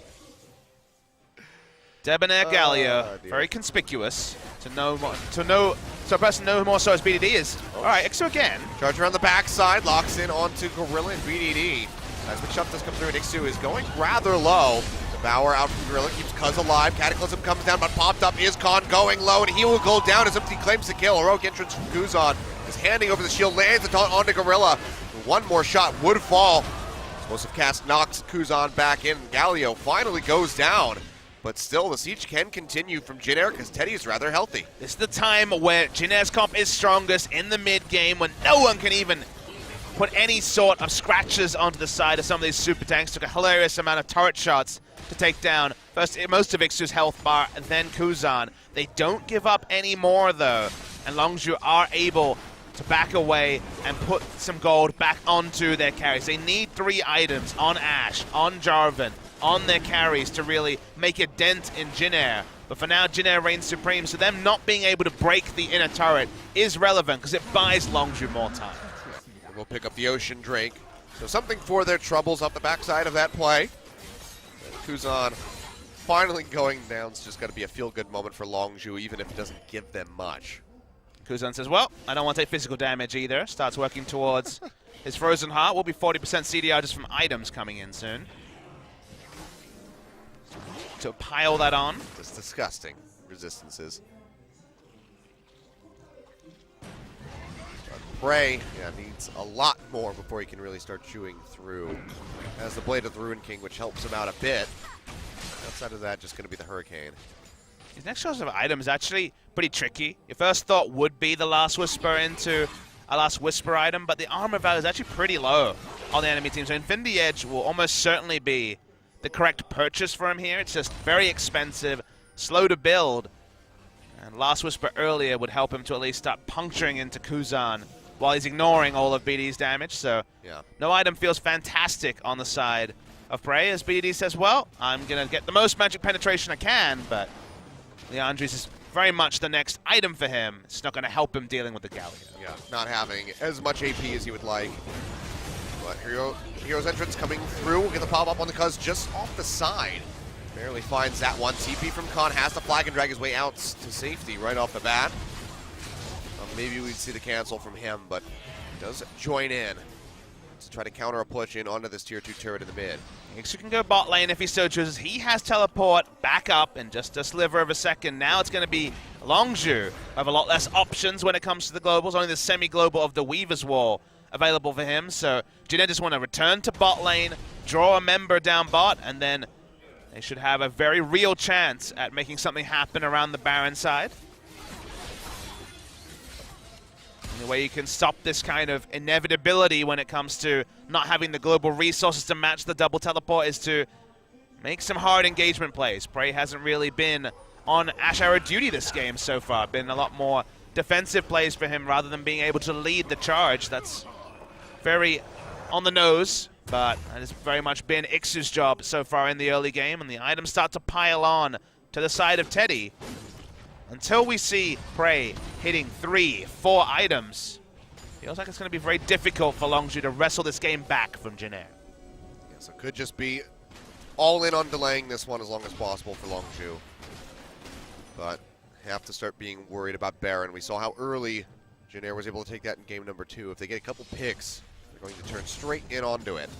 [SPEAKER 2] Debonair Galio, very conspicuous so a person know more so as BDD is. All right, Ixu again.
[SPEAKER 1] Charger on the backside, locks in onto Gorilla and BDD. As the shot does come through, and Ixu is going rather low. Devour out from Gorilla, keeps Cuz alive. Cataclysm comes down, but popped up is Khan going low, and he will go down as Empty claims the kill. Heroic entrance from Kuzan is handing over the shield, lands the taunt onto Gorilla. One more shot would fall. Explosive cast knocks Kuzan back in. Galio finally goes down. But still, the siege can continue from Jin Air because Teddy is rather healthy.
[SPEAKER 2] This is the time where Jin Air's comp is strongest in the mid game when no one can even put any sort of scratches onto the side of some of these super tanks. Took a hilarious amount of turret shots to take down first most of Ixu's health bar and then Kuzan. They don't give up anymore though, and Longzhu are able to back away and put some gold back onto their carries. They need 3 items on Ashe, on Jarvan, on their carries to really make a dent in Jin Air. But for now, Jin Air reigns supreme, so them not being able to break the inner turret is relevant because it buys Longzhu more time.
[SPEAKER 1] We'll pick up the Ocean Drake. So something for their troubles off the backside of that play. And Kuzan finally going down. It's just got to be a feel-good moment for Longzhu, even if it doesn't give them much.
[SPEAKER 2] Kuzan says, well, I don't want to take physical damage either. Starts working towards his Frozen Heart. Will be 40% CDR just from items coming in soon. To pile that on.
[SPEAKER 1] Just disgusting resistances. Prey needs a lot more before he can really start chewing through. Has the Blade of the Ruin King, which helps him out a bit. Outside of that, just going to be the Hurricane.
[SPEAKER 2] His next choice of item is actually pretty tricky. Your first thought would be the Last Whisper into a Last Whisper item, but the armor value is actually pretty low on the enemy team. So Infinity Edge will almost certainly be the correct purchase for him here. It's just very expensive, slow to build, and Last Whisper earlier would help him to at least start puncturing into Kuzan while he's ignoring all of BD's damage. So no item feels fantastic on the side of Prey, as BD says, well, I'm going to get the most magic penetration I can, but Leandris is very much the next item for him. It's not going to help him dealing with the Galio.
[SPEAKER 1] Yeah, not having as much AP as he would like. But Hero's entrance coming through. We'll get the pop-up on the Cuz just off the side. Barely finds that one. TP from Khan has to flag and drag his way out to safety right off the bat. Maybe we'd see the cancel from him, but does join in to try to counter a push in onto this tier 2 turret in the mid.
[SPEAKER 2] Ixu can go bot lane if he so chooses. He has teleport back up in just a sliver of a second. Now it's going to be Longzhu. Have a lot less options when it comes to the globals. Only the semi-global of the Weaver's Wall available for him. So Jin Air just want to return to bot lane, draw a member down bot, and then they should have a very real chance at making something happen around the Baron side. Only way you can stop this kind of inevitability when it comes to not having the global resources to match the double teleport is to make some hard engagement plays. Prey hasn't really been on Ash Arrow duty this game so far. Been a lot more defensive plays for him rather than being able to lead the charge. That's very on the nose, but that has very much been Ixu's job so far in the early game, and the items start to pile on to the side of Teddy. Until we see Prey hitting 3-4 items, feels like it's going to be very difficult for Longzhu to wrestle this game back from Jin Air.
[SPEAKER 1] Yeah, so could just be all in on delaying this one as long as possible for Longzhu. But have to start being worried about Baron. We saw how early Jin Air was able to take that in game number 2. If they get a couple picks, they're going to turn straight in onto it.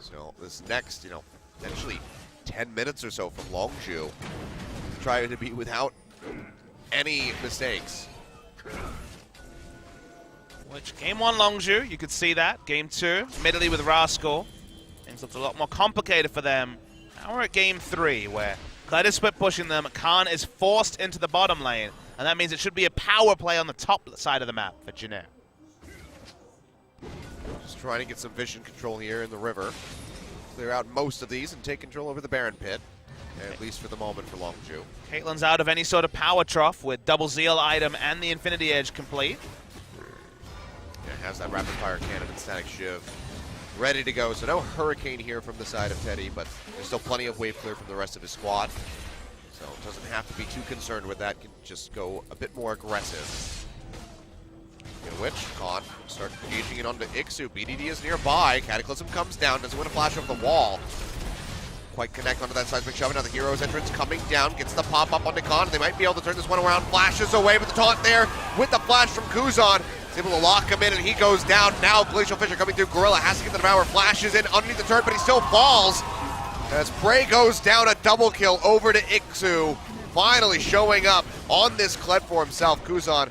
[SPEAKER 1] So this next, potentially 10 minutes or so from Longzhu, try to be without any mistakes.
[SPEAKER 2] Which game 1 Longzhu, you could see that. Game 2, admittedly with Rascal, things looked a lot more complicated for them. Now we're at game 3, where Kled is split pushing them. Khan is forced into the bottom lane, and that means it should be a power play on the top side of the map for Jin Air.
[SPEAKER 1] Just trying to get some vision control here in the river. Clear out most of these and take control over the Baron pit, at least for the moment for Longzhu.
[SPEAKER 2] Caitlyn's out of any sort of power trough with double Zeal item and the Infinity Edge complete.
[SPEAKER 1] Yeah, has that rapid fire cannon and static shiv ready to go. So no Hurricane here from the side of Teddy, but there's still plenty of wave clear from the rest of his squad. So doesn't have to be too concerned with that. Can just go a bit more aggressive. In which, Khan start engaging it onto Ixu. BDD is nearby. Cataclysm comes down, doesn't win a flash over the wall. Quite connect onto that seismic shove. Now the hero's entrance coming down, gets the pop up onto Khan. They might be able to turn this one around. Flashes away with the taunt there with the flash from Kuzan. He's able to lock him in and he goes down. Now Glacial Fissure coming through. Gorilla has to get the devour. Flashes in underneath the turret, but he still falls. As Prey goes down, a double kill over to Ixu. Finally showing up on this Kled for himself. Kuzan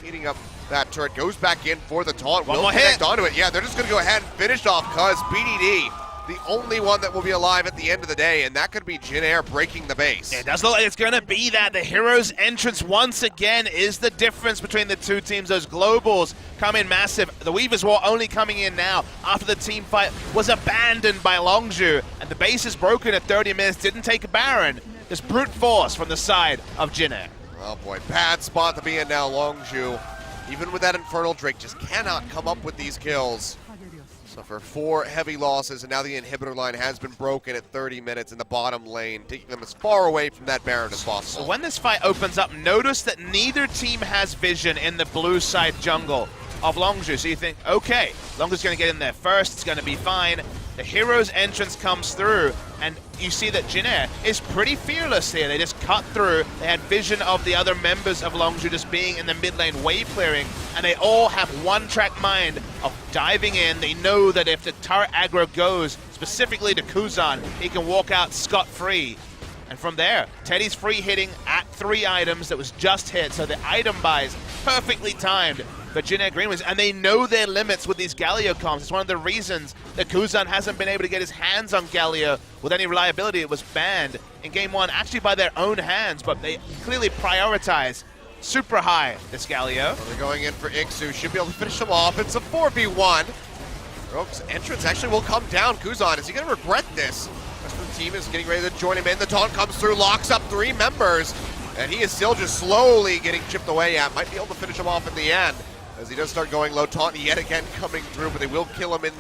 [SPEAKER 1] heating up that turret, goes back in for the taunt.
[SPEAKER 2] One
[SPEAKER 1] will
[SPEAKER 2] more
[SPEAKER 1] connect
[SPEAKER 2] hit
[SPEAKER 1] onto it. Yeah, they're just going to go ahead and finish off because BDD, the only one that will be alive at the end of the day, and that could be Jin Air breaking the base.
[SPEAKER 2] It does look like it's going to be that. The hero's entrance once again is the difference between the two teams. Those globals come in massive. The Weaver's War only coming in now after the team fight was abandoned by Longzhu, and the base is broken at 30 minutes. Didn't take a Baron. Just brute force from the side of Jin Air.
[SPEAKER 1] Oh boy, bad spot to be in now. Longzhu, even with that Infernal Drake, just cannot come up with these kills. Suffer 4 heavy losses, and now the inhibitor line has been broken at 30 minutes in the bottom lane, taking them as far away from that Baron as possible.
[SPEAKER 2] So when this fight opens up, notice that neither team has vision in the blue side jungle of Longzhu. So you think, okay, Longzhu's going to get in there first, it's going to be fine. The hero's entrance comes through, and you see that Jin Air is pretty fearless here. They just cut through. They had vision of the other members of Longzhu just being in the mid lane wave clearing, and they all have one-track mind of diving in. They know that if the turret aggro goes specifically to Kuzan, he can walk out scot-free. And from there, Teddy's free hitting at 3 items that was just hit, so the item buys perfectly timed for Jin Air Greenwings, and they know their limits with these Galio comps. It's one of the reasons that Kuzan hasn't been able to get his hands on Galio with any reliability. It was banned in game 1, actually by their own hands, but they clearly prioritize super high this Galio.
[SPEAKER 1] Well, they're going in for Ixu, should be able to finish him off. It's a 4v1. Rogue's entrance actually will come down. Kuzan, is he going to regret this? The rest of the team is getting ready to join him in. The taunt comes through, locks up 3 members, and he is still just slowly getting chipped away at. Might be able to finish him off in the end, as he does start going low. Taunt yet again coming through, but they will kill him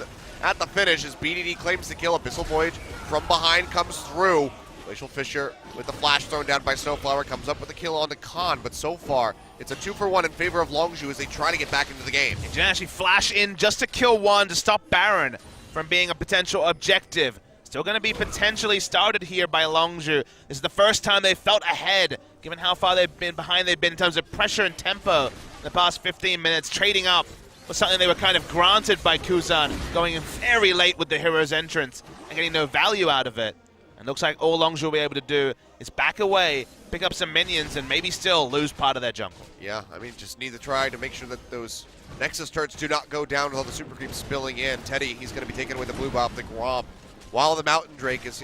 [SPEAKER 1] at the finish as BDD claims the kill. Abyssal Voyage from behind comes through. Glacial Fissure with the flash thrown down by Snowflower comes up with a kill onto Khan, but so far it's a 2-for-1 in favor of Longzhu as they try to get back into the game.
[SPEAKER 2] They actually flash in just to kill one to stop Baron from being a potential objective. Still going to be potentially started here by Longzhu. This is the first time they felt ahead, given how far they've been behind they've been in terms of pressure and tempo in the past 15 minutes. Trading up was something they were kind of granted by Kuzan, going in very late with the hero's entrance and getting no value out of it. And looks like all Longzhu will be able to do is back away, pick up some minions, and maybe still lose part of their jungle.
[SPEAKER 1] Yeah, I mean, just need to try to make sure that those Nexus turrets do not go down with all the super creeps spilling in. Teddy, he's going to be taken away the blue buff, the Gromp, while the Mountain Drake is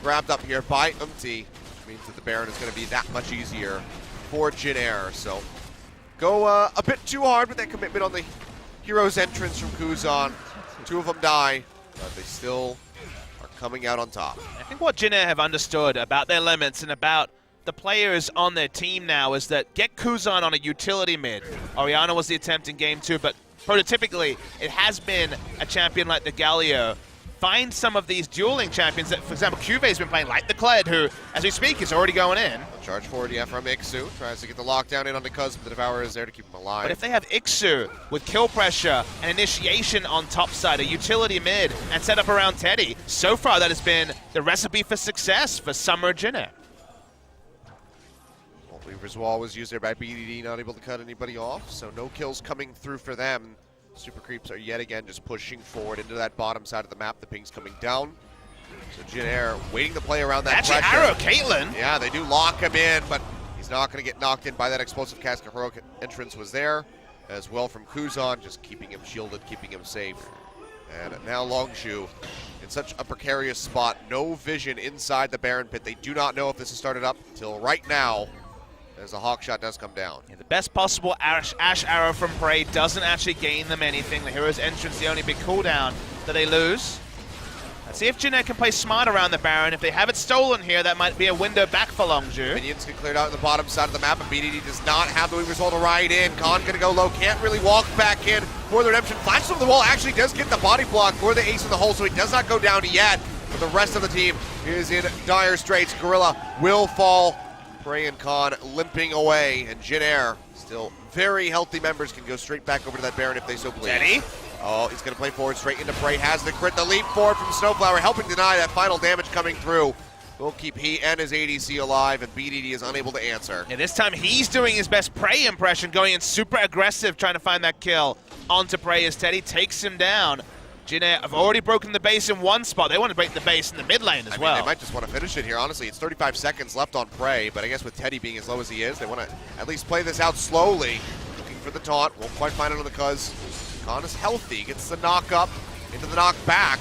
[SPEAKER 1] grabbed up here by Umti. Means that the Baron is going to be that much easier for Jin Air. So go a bit too hard with that commitment on the hero's entrance from Kuzan. 2 of them die, but they still are coming out on top.
[SPEAKER 2] I think what Jin Air have understood about their limits and about the players on their team now is that get Kuzan on a utility mid. Orianna was the attempt in game 2, but prototypically it has been a champion like the Galio. Find some of these dueling champions that, for example, Cuve's been playing, like the Kled, who, as we speak, is already going in.
[SPEAKER 1] Charge forward, yeah, from Ixu. Tries to get the lockdown in on the Cuz, but the Devourer is there to keep him alive.
[SPEAKER 2] But if they have Ixu with kill pressure and initiation on top side, a utility mid, and set up around Teddy, so far that has been the recipe for success for Summer Jin Air.
[SPEAKER 1] Weaver's Wall was used there by BDD, not able to cut anybody off, so no kills coming through for them. Super Creeps are yet again just pushing forward into that bottom side of the map. The ping's coming down. So Jin Air waiting to play around that
[SPEAKER 2] Actually,
[SPEAKER 1] pressure.
[SPEAKER 2] Arrow Caitlyn.
[SPEAKER 1] Yeah, they do lock him in, but he's not going to get knocked in by that explosive casket. Heroic entrance was there as well from Kuzan, just keeping him shielded, keeping him safe. And now Longzhu in such a precarious spot. No vision inside the Baron pit. They do not know if this has started up until right now, as the Hawk shot does come down.
[SPEAKER 2] Yeah, the best possible Ash Arrow from Prey doesn't actually gain them anything. The hero's entrance, the only big cooldown that they lose. Let's see if Jin Air can play smart around the Baron. If they have it stolen here, that might be a window back for Longzhu.
[SPEAKER 1] Minions get cleared out on the bottom side of the map, and BDD does not have the Weaver's Wall to ride in. Khan gonna go low, can't really walk back in for the redemption. Flashes over the wall, actually does get the body block for the ace in the hole, so he does not go down yet. But the rest of the team is in dire straits. Gorilla will fall. Prey and Khan limping away, and Jin Air, still very healthy members, can go straight back over to that Baron if they so please.
[SPEAKER 2] Teddy.
[SPEAKER 1] Oh, he's going to play forward straight into Prey. Has the crit, the leap forward from Snowflower, helping deny that final damage coming through. Will keep he and his ADC alive, and BDD is unable to answer.
[SPEAKER 2] And this time he's doing his best Prey impression, going in super aggressive, trying to find that kill onto Prey as Teddy takes him down. Jin Air have already broken the base in one spot. They want to break the base in the mid lane as well.
[SPEAKER 1] They might just want to finish it here, honestly. It's 35 seconds left on Prey, but I guess with Teddy being as low as he is, they want to at least play this out slowly. Looking for the taunt. Won't quite find it on the Cuz. Khan is healthy. Gets the knock up into the knock back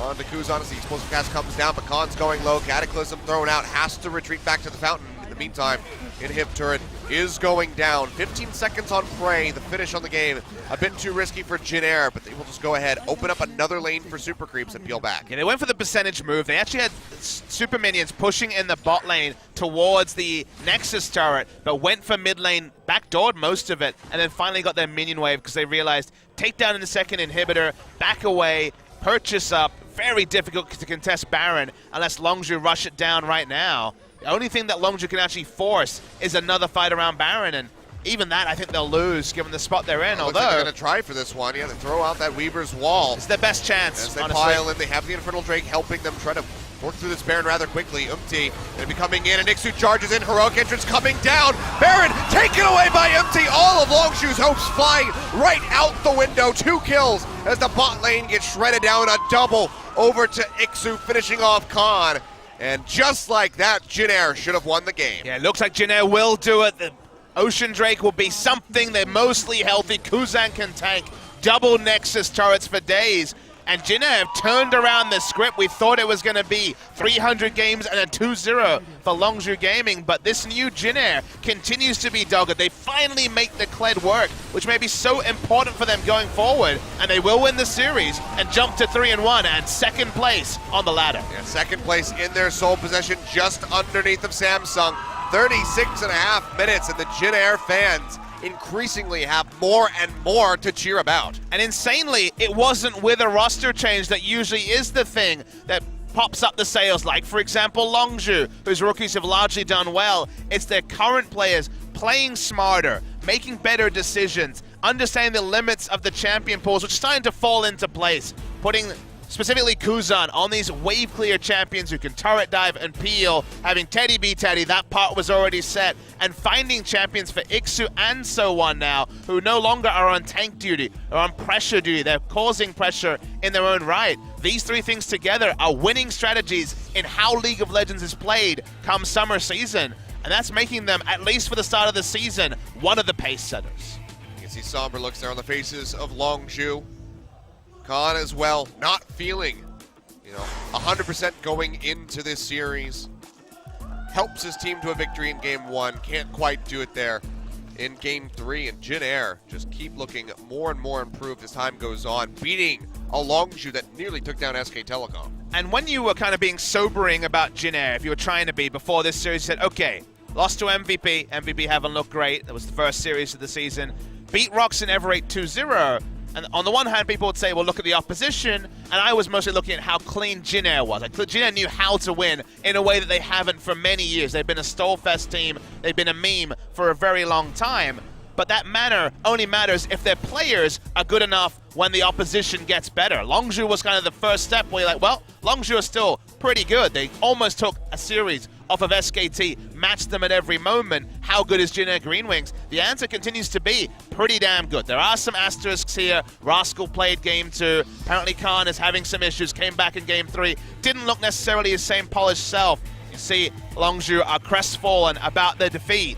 [SPEAKER 1] on the Kuzan as the explosive cast comes down, but Khan's going low. Cataclysm thrown out. Has to retreat back to the fountain. In the meantime, Inhib turret is going down. 15 seconds on Prey. The finish on the game. A bit too risky for Jin Air, but they will just go ahead, open up another lane for Super Creeps and peel back.
[SPEAKER 2] Yeah, they went for the percentage move. They actually had super minions pushing in the bot lane towards the Nexus turret, but went for mid lane, backdoored most of it, and then finally got their minion wave because they realized takedown in the second inhibitor, back away, purchase up. Very difficult to contest Baron unless Longzhu rush it down right now. The only thing that Longzhu can actually force is another fight around Baron, and even that I think they'll lose given the spot they're in.
[SPEAKER 1] Although they're going to try for this one, yeah, they throw out that Weaver's Wall.
[SPEAKER 2] It's their best chance,
[SPEAKER 1] as they
[SPEAKER 2] honestly.
[SPEAKER 1] pile in. They have the Infernal Drake helping them try to work through this Baron rather quickly. Umti going to be coming in, and Ixu charges in. Heroic entrance coming down. Baron taken away by Umti. All of Longzhu's hopes flying right out the window. 2 kills as the bot lane gets shredded down. A double over to Ixu, finishing off Khan. And just like that, Jin Air should have won the game.
[SPEAKER 2] Yeah, it looks like Jin Air will do it. The Ocean Drake will be something. They're mostly healthy. Kuzan can tank double Nexus turrets for days. And Jin Air have turned around the script. We thought it was going to be 300 games and a 2-0 for Longzhu Gaming, but this new Jin Air continues to be dogged. They finally make the Kled work, which may be so important for them going forward, and they will win the series and jump to 3-1 and second place on the ladder.
[SPEAKER 1] Yeah, second place in their sole possession, just underneath of Samsung. 36.5 minutes, and the Jin Air fans increasingly have more and more to cheer about.
[SPEAKER 2] And insanely, it wasn't with a roster change that usually is the thing that pops up the sales, like for example Longzhu, whose rookies have largely done well. It's their current players playing smarter, making better decisions, understanding the limits of the champion pools, which is starting to fall into place, putting specifically Kuzan on these wave clear champions who can turret dive and peel, having Teddy be Teddy, that part was already set, and finding champions for Ixu and so on now, who no longer are on tank duty or on pressure duty. They're causing pressure in their own right. These 3 things together are winning strategies in how League of Legends is played come summer season, and that's making them, at least for the start of the season, one of the pace setters.
[SPEAKER 1] You can see somber looks there on the faces of Longzhu. Khan as well, not feeling, 100% going into this series. Helps his team to a victory in game 1, can't quite do it there in Game 3, and Jin Air just keep looking more and more improved as time goes on, beating a Longzhu that nearly took down SK Telecom.
[SPEAKER 2] And when you were kind of being sobering about Jin Air, if you were trying to be before this series, you said, okay, lost to MVP. MVP haven't looked great. That was the first series of the season. Beat Rox and Everate 2-0. And on the one hand, people would say, well, look at the opposition. And I was mostly looking at how clean Jin Air was. Like, Jin Air knew how to win in a way that they haven't for many years. They've been a Stolfest team. They've been a meme for a very long time. But that manner only matters if their players are good enough when the opposition gets better. Longzhu was kind of the first step where you're like, well, Longzhu are still pretty good. They almost took a series off of SKT, matched them at every moment. How good is Jin Air Greenwings? The answer continues to be pretty damn good. There are some asterisks here. Rascal played Game 2. Apparently Khan is having some issues, came back in Game 3. Didn't look necessarily his same polished self. You see Longzhu are crestfallen about their defeat.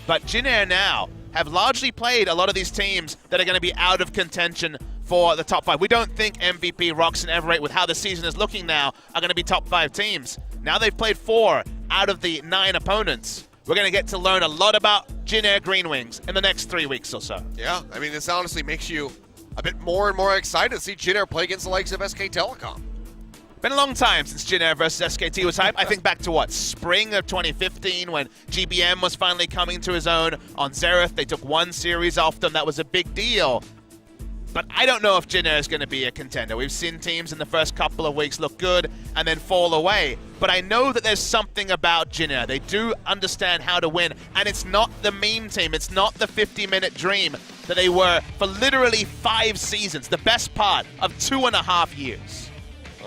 [SPEAKER 2] But Jin Air now have largely played a lot of these teams that are going to be out of contention for the top 5. We don't think MVP, Rox, and Everate, with how the season is looking now, are going to be top 5 teams. Now they've played 4 out of the 9 opponents. We're going to get to learn a lot about Jin Air Greenwings in the next 3 weeks or so.
[SPEAKER 1] Yeah, I mean, this honestly makes you a bit more and more excited to see Jin Air play against the likes of SK Telecom.
[SPEAKER 2] Been a long time since Jin Air versus SKT was hype. I think back to what, spring of 2015 when GBM was finally coming to his own on Xerath. They took 1 series off them. That was a big deal. But I don't know if Jin Air is going to be a contender. We've seen teams in the first couple of weeks look good and then fall away. But I know that there's something about Jin Air. They do understand how to win. And it's not the meme team. It's not the 50-minute dream that they were for literally 5 seasons. The best part of 2.5 years.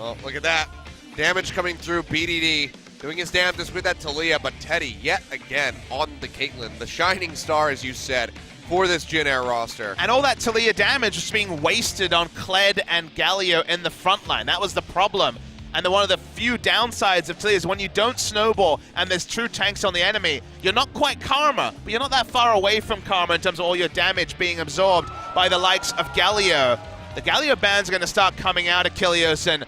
[SPEAKER 1] Oh, look at that. Damage coming through. BDD doing his damnedest with that Talia, but Teddy yet again on the Caitlyn. The shining star, as you said, for this Jin Air roster.
[SPEAKER 2] And all that Talia damage was being wasted on Kled and Galio in the front line. That was the problem. And one of the few downsides of Talia is when you don't snowball and there's true tanks on the enemy, you're not quite Karma, but you're not that far away from Karma in terms of all your damage being absorbed by the likes of Galio. The Galio ban's going to start coming out of Kilios, and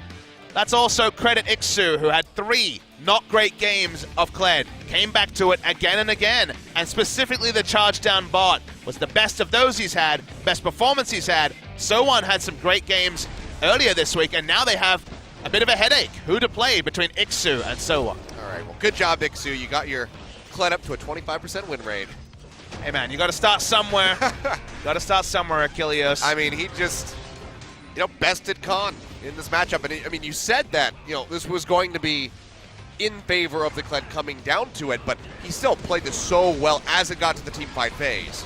[SPEAKER 2] that's also credit Ixu, who had 3 not great games of Kled. Came back to it again and again, and specifically the charge down bot was the best of those he's had, best performance he's had. So1 had some great games earlier this week, and now they have a bit of a headache. Who to play between Ixu and So1.
[SPEAKER 1] All right, well, good job, Ixu. You got your Kled up to a 25% win rate.
[SPEAKER 2] Hey, man, you got to start somewhere. Got to start somewhere, Achilles.
[SPEAKER 1] I mean, he just, bested Khan in this matchup. And I mean, you said that, this was going to be in favor of the Kled coming down to it, but he still played this so well as it got to the team fight phase.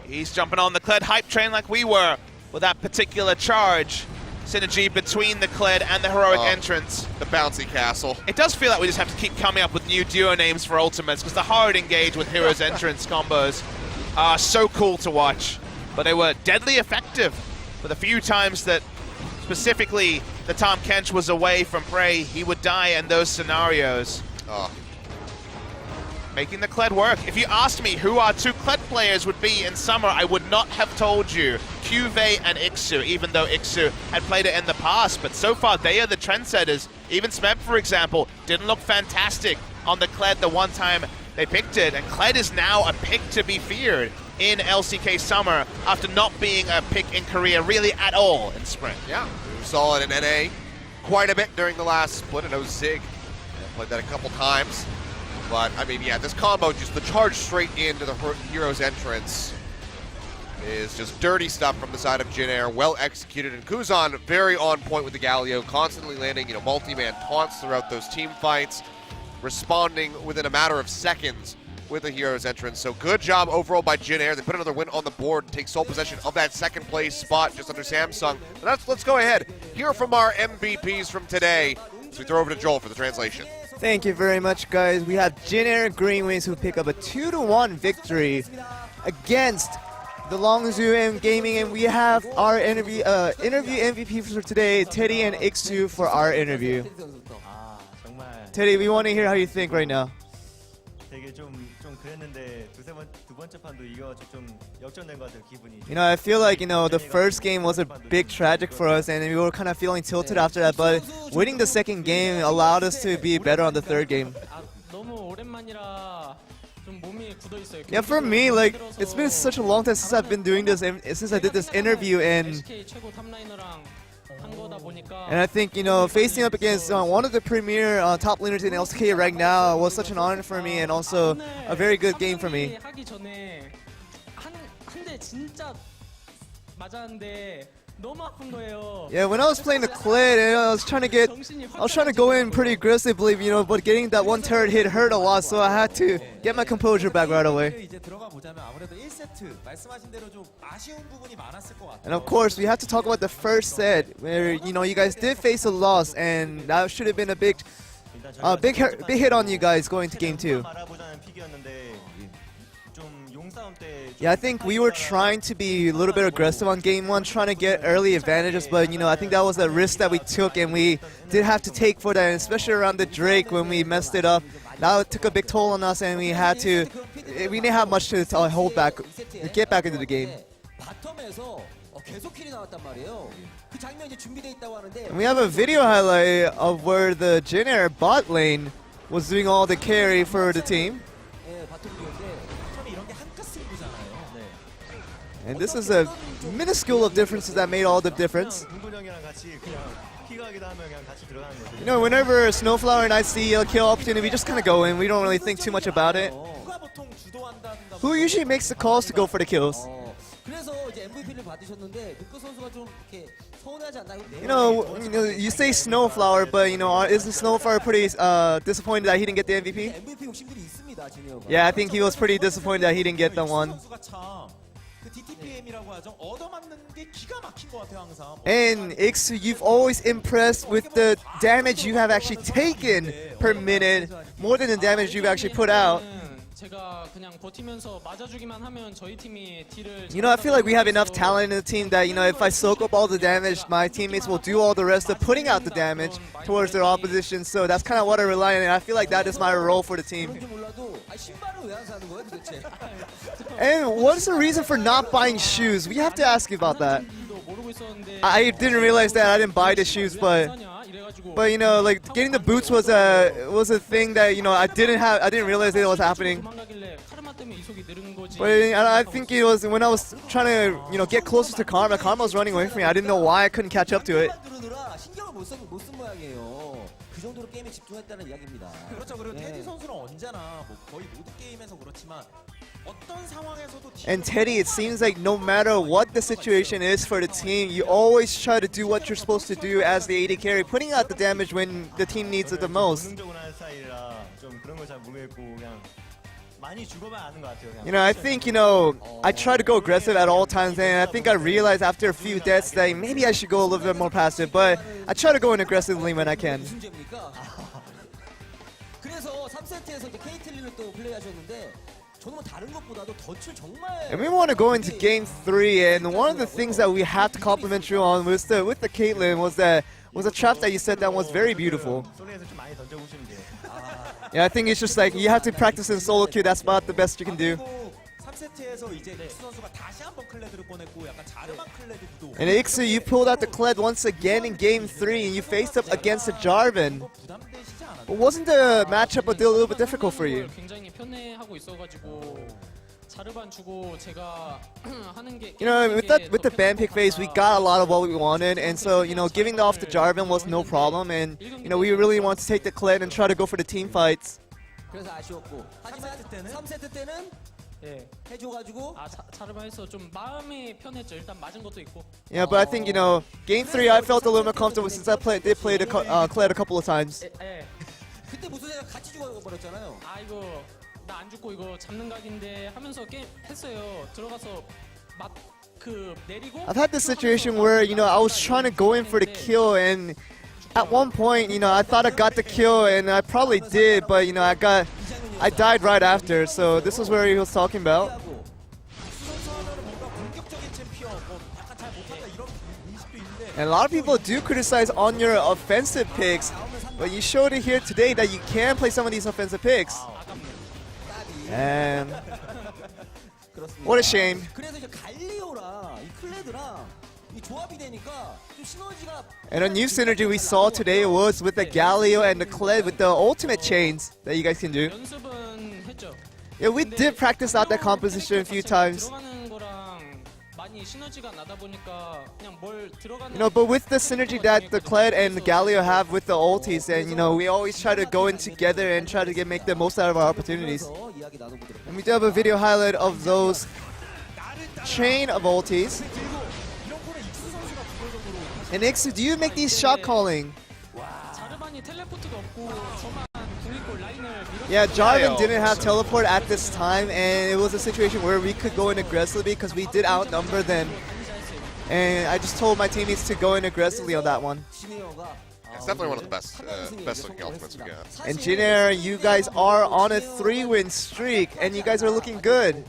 [SPEAKER 2] He's jumping on the Kled hype train like we were with that particular charge. Synergy between the Kled and the heroic entrance.
[SPEAKER 1] The bouncy castle.
[SPEAKER 2] It does feel like we just have to keep coming up with new duo names for ultimates, because the hard engage with heroes entrance combos are so cool to watch. But they were deadly effective for the few times that specifically the Tom Kench was away from Prey. He would die in those scenarios. Making the Kled work. If you asked me who our 2 Kled players would be in summer, I would not have told you Cuvée and Ixu, even though Ixu had played it in the past. But so far, they are the trendsetters. Even Smeb, for example, didn't look fantastic on the Kled the one time they picked it. And Kled is now a pick to be feared in LCK Summer after not being a pick in Korea really at all in spring.
[SPEAKER 1] Yeah, we saw it in NA quite a bit during the last split. I know Zig played that a couple times. But, I mean, yeah, this combo, just the charge straight into the hero's entrance is just dirty stuff from the side of Jin Air, well executed. And Kuzan very on point with the Galio, constantly landing, multi-man taunts throughout those team fights, responding within a matter of seconds with the hero's entrance. So good job overall by Jin Air. They put another win on the board, take sole possession of that second place spot just under Samsung. Let's go ahead, hear from our MVPs from today. So we throw over to Joel for the translation.
[SPEAKER 3] Thank you very much, guys. We have Jin Air Greenwings who pick up a 2-1 victory against the Longzhu Gaming, and we have our interview MVP for today, Teddy and Ixu, for our interview. Teddy, we want to hear how you think right now. I feel like, the first game was a big tragic for us, and we were kind of feeling tilted after that, but winning the second game allowed us to be better on the third game. Yeah, for me, like, it's been such a long time since I've been doing this, since I did this interview, and I think, you know, facing up against one of the premier top laners in LCK right now was such an honor for me, and also a very good game for me. Yeah, when I was playing the Kled, and I was trying to go in pretty aggressively, you know, but getting that one turret hit hurt a lot, so I had to get my composure back right away. And of course, we have to talk about the first set, where, you know, you guys did face a loss, and that should have been a big hit on you guys going to game 2. Yeah, I think we were trying to be a little bit aggressive on game 1, trying to get early advantages, but, you know, I think that was a risk that we took, and we did have to take for that, and especially around the Drake when we messed it up. That took a big toll on us, and we didn't have much to hold back, get back into the game. And we have a video highlight of where the Jin Air bot lane was doing all the carry for the team. And this is a minuscule of differences that made all the difference. You know, whenever Snowflower and I see a kill opportunity, we just kind of go in. We don't really think too much about it. Who usually makes the calls to go for the kills? You know, you say Snowflower, but, you know, isn't Snowflower pretty disappointed that he didn't get the MVP? Yeah, I think he was pretty disappointed that he didn't get the one. And Iksu, you've always impressed with the damage you have actually taken per minute, more than the damage you've actually put out. You know, I feel like we have enough talent in the team that, you know, if I soak up all the damage, my teammates will do all the rest of putting out the damage towards their opposition. So that's kind of what I rely on, and I feel like that is my role for the team. And what's the reason for not buying shoes? We have to ask you about that. I didn't realize that. I didn't buy the shoes, but you know, like, getting the boots was a thing that, you know, I didn't realize that it was happening. But I think it was when I was trying to, you know, get closer to Karma. Karma was running away from me. I didn't know why I couldn't catch up to it. And Teddy, it seems like no matter what the situation is for the team, you always try to do what you're supposed to do as the AD carry, putting out the damage when the team needs it the most. You know, I think, you know, I try to go aggressive at all times, and I think I realized after a few deaths that maybe I should go a little bit more passive, but I try to go in aggressively when I can. And we want to go into game 3, and one of the things that we have to compliment you on with the Caitlyn was a trap that you said that was very beautiful. Yeah, I think it's just like you have to practice in solo queue. That's about the best you can do. And Iksu, you pulled out the Kled once again in game 3, and you faced up against a Jarvan. But wasn't the matchup a little bit difficult for you? You know, with the ban pick phase, we got a lot of what we wanted, and so, you know, giving off the Jarvan was no problem, and, you know, we really want to take the Kled and try to go for the team fights. Yeah, but I think, you know, game 3 I felt a little more comfortable since I did play the Kled a couple of times. I've had this situation where, you know, I was trying to go in for the kill, and at one point, you know, I thought I got the kill, and I probably did, but, you know, I died right after, so this is where he was talking about. And a lot of people do criticize on your offensive picks, but you showed it here today that you can play some of these offensive picks. And what a shame. And a new synergy we saw today was with the Galio and the Kled with the ultimate chains that you guys can do. Yeah, we did practice out that composition a few times. You know, but with the synergy that the Kled and the Galio have with the ultis, and you know, we always try to go in together and try to make the most out of our opportunities. And we do have a video highlight of those chain of ultis. And Ixu, do you make these shot calling? Yeah, Jarvan didn't have teleport at this time, and it was a situation where we could go in aggressively because we did outnumber them. And I just told my teammates to go in aggressively on that one.
[SPEAKER 1] It's definitely one of the best looking ultimates we got.
[SPEAKER 3] And Jin Air, you guys are on a 3-win streak, and you guys are looking good.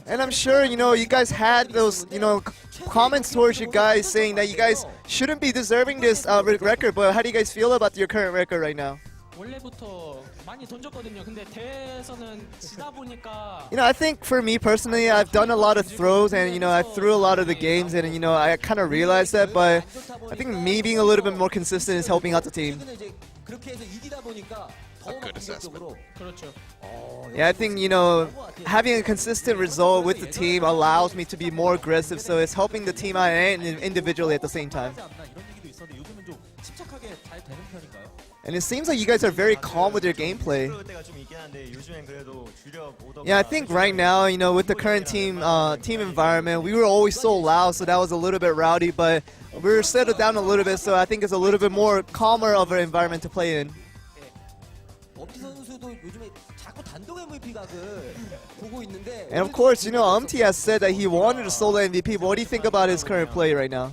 [SPEAKER 3] And I'm sure, you know, you guys had those, you know, comments towards you guys saying that you guys shouldn't be deserving this record, but how do you guys feel about your current record right now? You know, I think for me personally, I've done a lot of throws, and you know, I threw a lot of the games, and you know, I kind of realized that, but I think me being a little bit more consistent is helping out the team.
[SPEAKER 1] A good assessment.
[SPEAKER 3] Yeah, I think, you know, having a consistent result with the team allows me to be more aggressive, so it's helping the team out and individually at the same time. And it seems like you guys are very calm with your gameplay. Yeah, I think right now, you know, with the current team environment, we were always so loud, so that was a little bit rowdy, but we're settled down a little bit, so I think it's a little bit more calmer of an environment to play in. And of course, you know, Umti has said that he wanted a solo MVP, but what do you think about his current play right now?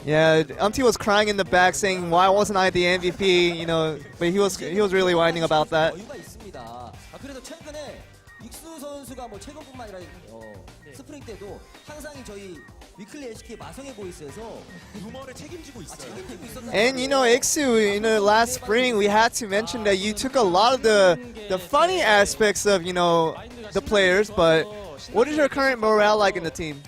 [SPEAKER 3] Yeah, Umti was crying in the back saying, why wasn't I the MVP, you know, but he was really whining about that. And you know, Ixu, in the last spring, we had to mention that you took a lot of the funny aspects of, you know, the players, but what is your current morale like in the team?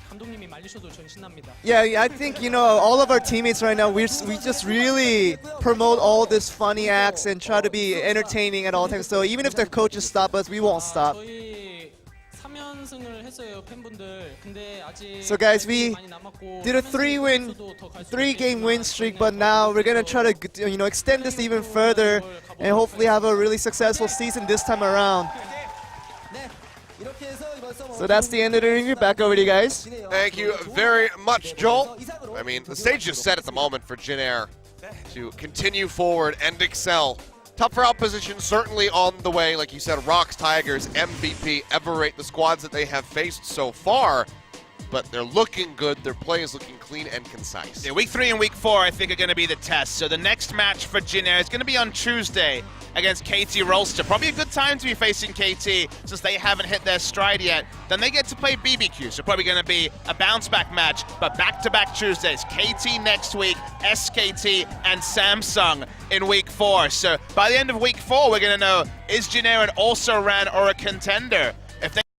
[SPEAKER 3] Yeah, I think, you know, all of our teammates right now, we just really promote all this funny acts and try to be entertaining at all times. So even if the coaches stop us, we won't stop. So guys, we did a 3-game win streak, but now we're gonna try to, you know, extend this even further and hopefully have a really successful season this time around. So that's the end of the review. Back over to you guys.
[SPEAKER 1] Thank you very much, Joel. I mean, the stage is set at the moment for Jin Air to continue forward and excel. Tougher opposition certainly on the way. Like you said, Rocks, Tigers, MVP, Everate, the squads that they have faced so far. But they're looking good. Their play is looking clean and concise.
[SPEAKER 2] Yeah, week 3 and week 4, I think, are going to be the test. So the next match for Jin Air is going to be on Tuesday against KT Rolster. Probably a good time to be facing KT since they haven't hit their stride yet. Then they get to play BBQ, so probably going to be a bounce-back match. But back-to-back Tuesdays, KT next week, SKT, and Samsung in week 4. So by the end of week 4, we're going to know, is Jin Air an also-ran or a contender?